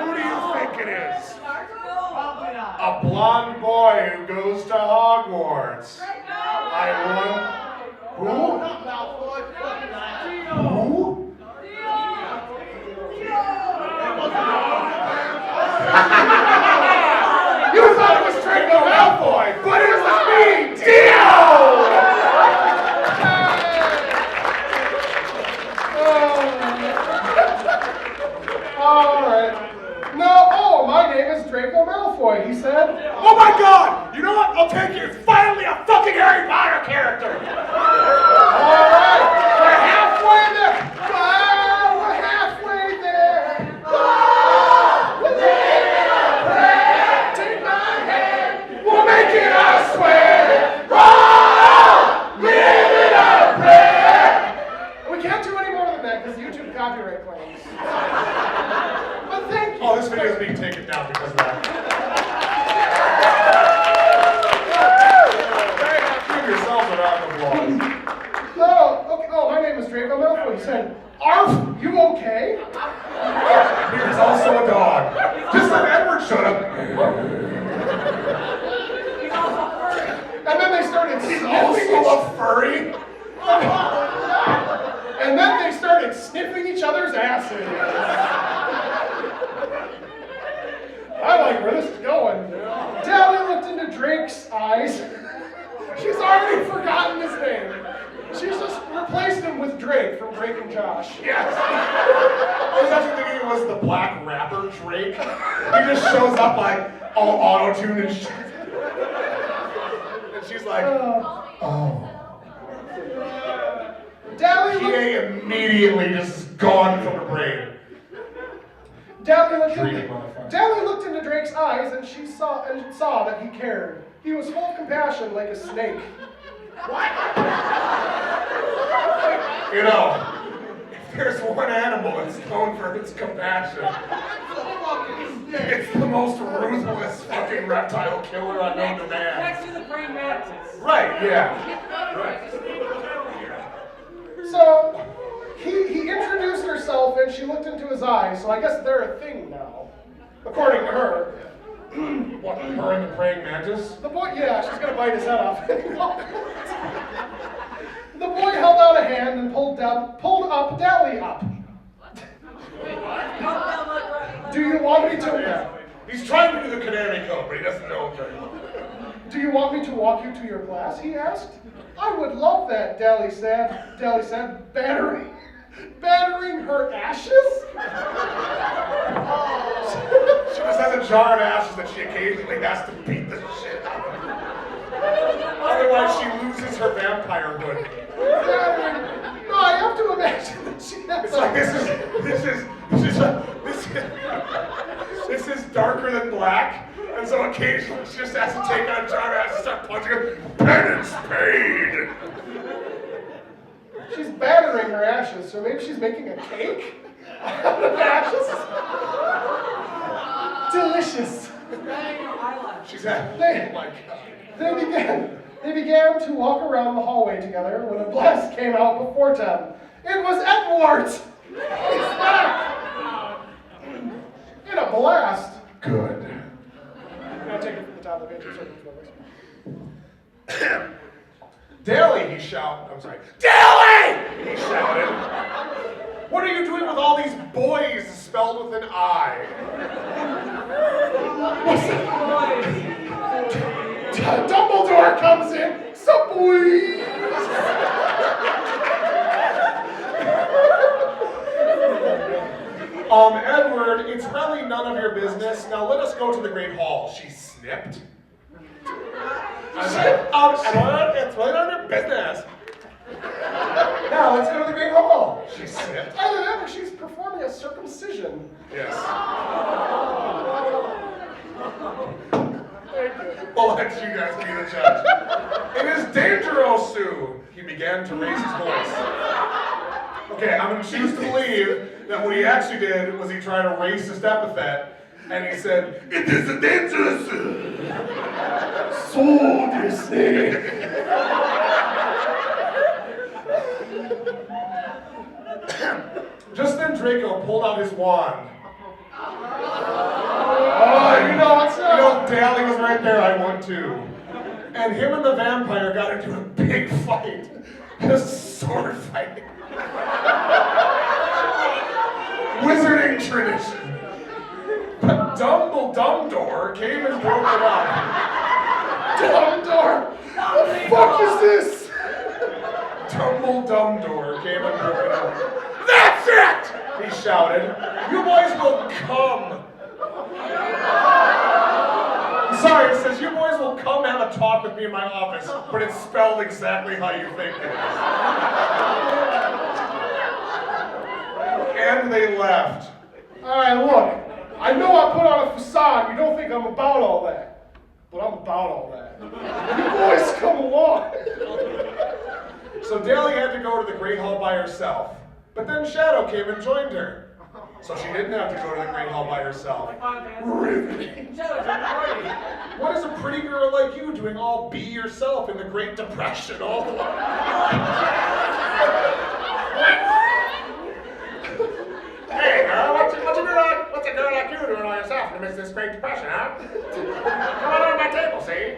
Who do you think it is? Probably not. A blonde boy who goes to Hogwarts. I won. Who? You thought it was Draco Malfoy, but it was me, Dio! Alright. No, my name is Draco Malfoy, he said. Oh my god! You know what? I'll take you. It's finally a fucking Harry Potter character! Alright, we're halfway there. We're halfway there. Take my hand. You a furry? And then they started sniffing each other's asses. I like where this is going. Dally looked into Drake's eyes. She's already forgotten his name. She's just replaced him with Drake from Drake and Josh. Yes. I was actually thinking it was the black rapper Drake. He just shows up like all auto-tuned and shit. And she's like, oh. Dally PA immediately just is gone from her brain. Dally Dreamy motherfucker. looked into Drake's eyes and she saw that he cared. He was full of compassion like a snake. You know, if there's one animal that's known for its compassion, it's the most ruthless fucking reptile killer unknown to man. Next to the praying mantis. Right, yeah. Right. So he introduced herself and she looked into his eyes, so I guess they're a thing now. According to her. What, her and the praying mantis? The boy, yeah, she's gonna bite his head off. The boy held out a hand and pulled up Dally up. Do you want me to? Yeah. He's trying to do the canary code, but he doesn't know it very well. Do you want me to walk you to your class? He asked. I would love that, Dally said. Dally said, battering her ashes? She just has a jar of ashes that she occasionally has to beat the shit out of. Otherwise, she loses her vampire hood. No, I have to imagine that she has It's like this is darker than black, and so occasionally she just has to take out a jar of ashes and start punching him. Penance paid. She's battering her ashes, so maybe she's making a cake out of ashes. Delicious. She's at. They- Oh my god. They began to walk around the hallway together when a blast came out before them. It was Edward! He's back! In a blast. Good. I'm gonna take it from the top of the page and circle. Dally, he shouted. I'm sorry. Dally! He shouted. What are you doing with all these boys spelled with an I? Dumbledore comes in. Subway! Edward, it's really none of your business. Now let us go to the Great Hall. She snipped. I was like, Edward, it's really none of your business. Now let's go to the Great Hall. She snipped. Either that or she's performing a circumcision. Yes. I'll let you guys be the judge. It is dangerous, Sue. He began to raise his voice. Okay, I'm going to choose to believe that what he actually did was he tried a racist epithet, and he said, "It is a dangerous." So disney. Just then Draco pulled out his wand. Oh, you know what's up? You know, Dally was right there, I would too. And him and the vampire got into a big fight. Just sword fighting. Wizarding tradition. But Dumbledore came and broke it up. Dumbledore! What the fuck is this? Dumbledore came and broke it up. That's it! He shouted. You boys will come. Sorry, it says you boys will come have a talk with me in my office, but it's spelled exactly how you think it is. And they left. Alright, look. I know I put on a facade. You don't think I'm about all that. But I'm about all that. You boys come along. So Dally had to go to the Great Hall by herself. But then Shadow came and joined her. So she didn't have to go to the Great Hall by herself. Riveting. What is a pretty girl like you doing all be yourself in the Great Depression all alone? Hey girl, what's a girl like you doing all yourself in the midst of this Great Depression, huh? Come on over to my table, see?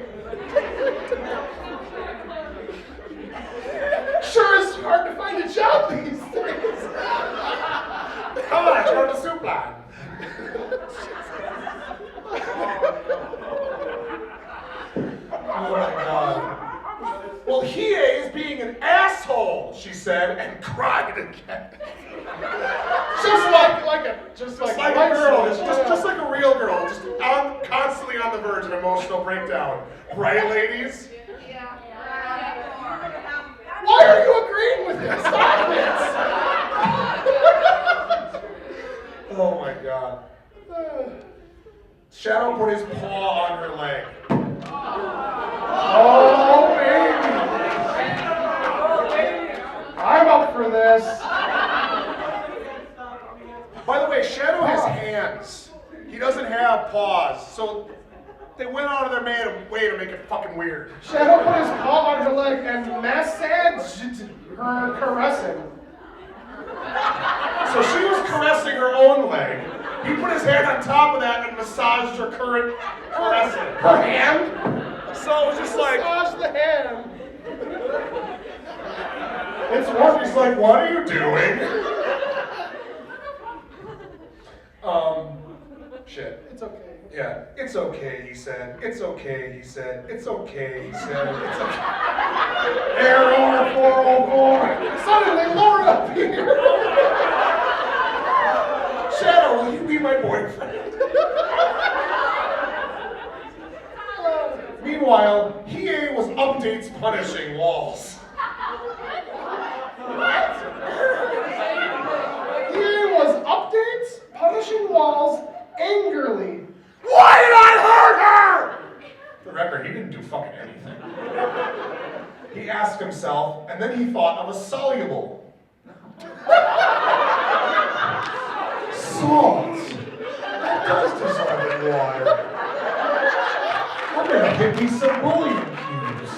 my god. Well, Hiei is being an asshole, she said, and cried again. Just like a girl, just like a real girl, just constantly on the verge of emotional breakdown. Right, ladies? Why are you agreeing with this? Stop it! Oh my god. Shadow put his paw on her leg. Oh, baby. I'm up for this. By the way, Shadow has hands. He doesn't have paws, so they went out of their way to make it fucking weird. Shadow put his paw on her leg and massaged her caressing. So she was caressing her own leg. He put his hand on top of that and massaged her current caressing. Her hand? So it was just like... Massage the hand. It's work. He's like, what are you doing? Shit. It's okay. Yeah, it's okay, he said. It's okay, he said. It's okay, he said. It's okay. Error 404. Suddenly, Laura appeared. Shadow, will you be my boyfriend? Meanwhile, Hiei was updates punishing walls. Here was updates punishing walls angrily. Why did I hurt her? For the record, he didn't do fucking anything. He asked himself, and then he thought of a soluble. Salt. That does dissolve in water. I'm gonna get me some bullying cubes.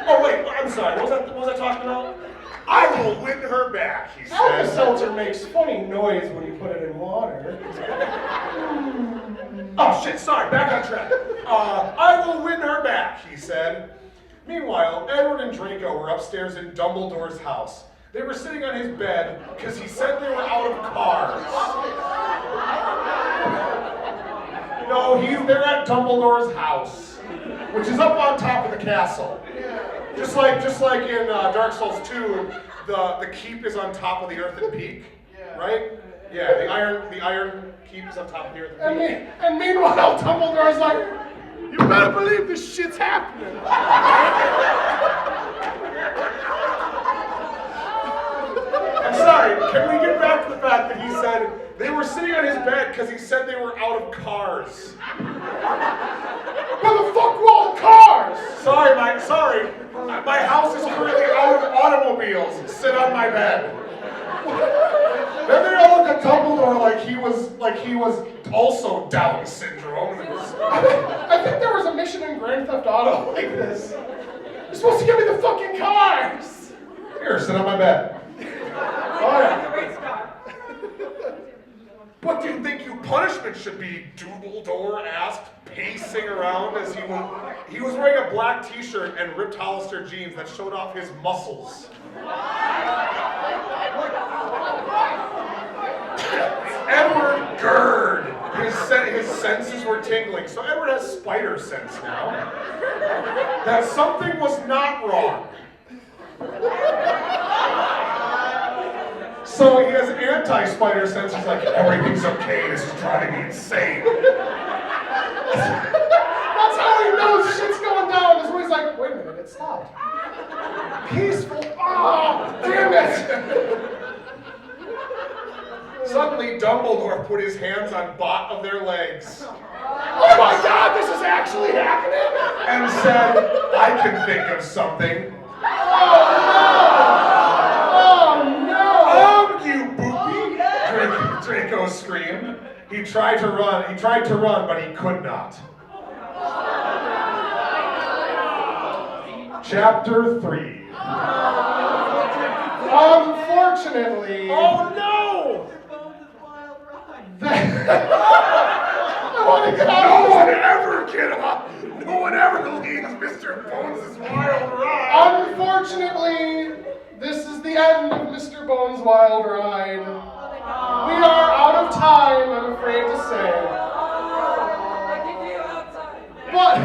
Oh wait, I'm sorry. What was I talking about? I will win her back, he said. Alka-Seltzer makes funny noise when you put it in water. Oh shit, sorry, back on track. I will win her back, he said. Meanwhile, Edward and Draco were upstairs in Dumbledore's house. They were sitting on his bed because he said they were out of cars. No, they're at Dumbledore's house, which is up on top of the castle. Just like in Dark Souls 2, the keep is on top of the earthen peak, right? Yeah, the iron keep is on top of the earthen peak. And meanwhile, Dumbledore's like, you better believe this shit's happening. I'm sorry, can we get back to the fact that he said they were sitting on his bed because he said they were out of cars? Where the fuck were all the cars? Sorry. My house is currently out of automobiles. Sit on my bed. Then they all look at Dumbledore like he was also Down syndrome. I think there was a mission in Grand Theft Auto like this. You're supposed to give me the fucking cars. Here, sit on my bed. All right. What do you think your punishment should be? Dumbledore asked, pacing around as he was wearing a black t-shirt and ripped Hollister jeans that showed off his muscles. Edward gurred. His senses were tingling. So Edward has spider sense now. That something was not wrong. So he has anti-spider sense. He's like, everything's okay. This is driving me insane. That's how he knows shit's going down. Is when he's like, wait a minute, it stopped. Peaceful. Oh, damn it. Suddenly, Dumbledore put his hands on both of their legs. Oh my God, this is actually happening. And said, I can think of something. Oh no! You boopy! Draco screamed. He tried to run, but he could not. Chapter 3. Unfortunately. Oh no! I want to get out. No one ever get up! No one ever leaves Mr. Bones' wild ride! Unfortunately, this is the end of Mr. Bones' wild ride. We are out of time, I'm afraid to say. But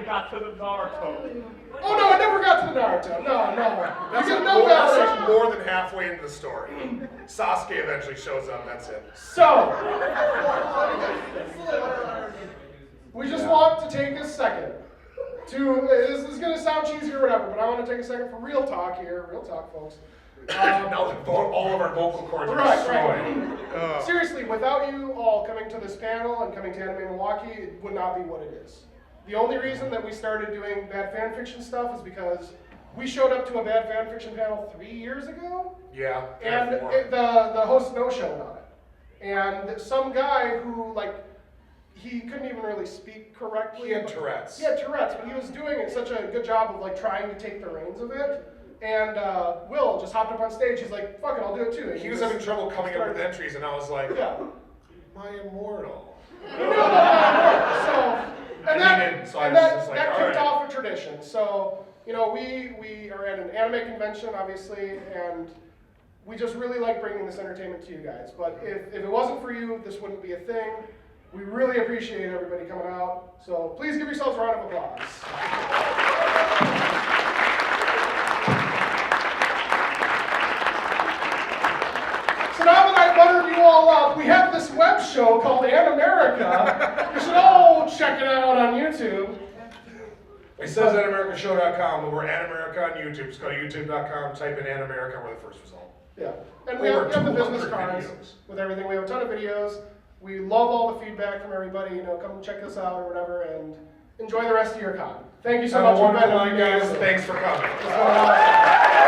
got to the Naruto. Oh no, I never got to the Naruto. No. That's You get like no validation. more than halfway into the story. Sasuke eventually shows up, that's it. So, we just want to take a second to, this is going to sound cheesy or whatever, but I want to take a second for real talk here. Real talk, folks. Now that all of our vocal cords are Right. destroyed. Seriously, without you all coming to this panel and coming to Anime Milwaukee, it would not be what it is. The only reason that we started doing bad fan fiction stuff is because we showed up to a bad fan fiction panel 3 years ago, Yeah. and therefore. the host no-showed on it. And some guy who, like, he couldn't even really speak correctly. He had Tourette's. He had Tourette's, but he was doing such a good job of, like, trying to take the reins of it. And Will just hopped up on stage. He's like, fuck it, I'll do it too. And He was just having trouble coming up with started- entries, and I was like, Yeah. my immortal. He knew about that. So, and And he didn't, so I and was that, just like, that all kicked right. off a tradition. So, you know, we are at an anime convention, obviously, and we just really like bringing this entertainment to you guys. But if it wasn't for you, this wouldn't be a thing. We really appreciate everybody coming out. So please give yourselves a round of applause. So now that I've buttered you all up, we have this web show called Animerica. You should all check it out on YouTube. It says AnimericAshow.com, but we're Animerica on YouTube. Just go to youtube.com, type in Animerica, we're the first result. Yeah, and we Over have the business 200 cards videos. with everything. We have a ton of videos. We love all the feedback from everybody. You know, come check us out or whatever, and enjoy the rest of your con. Thank you so Have much. a wonderful You've been night, guys. amazing. Thanks for coming. It's been awesome.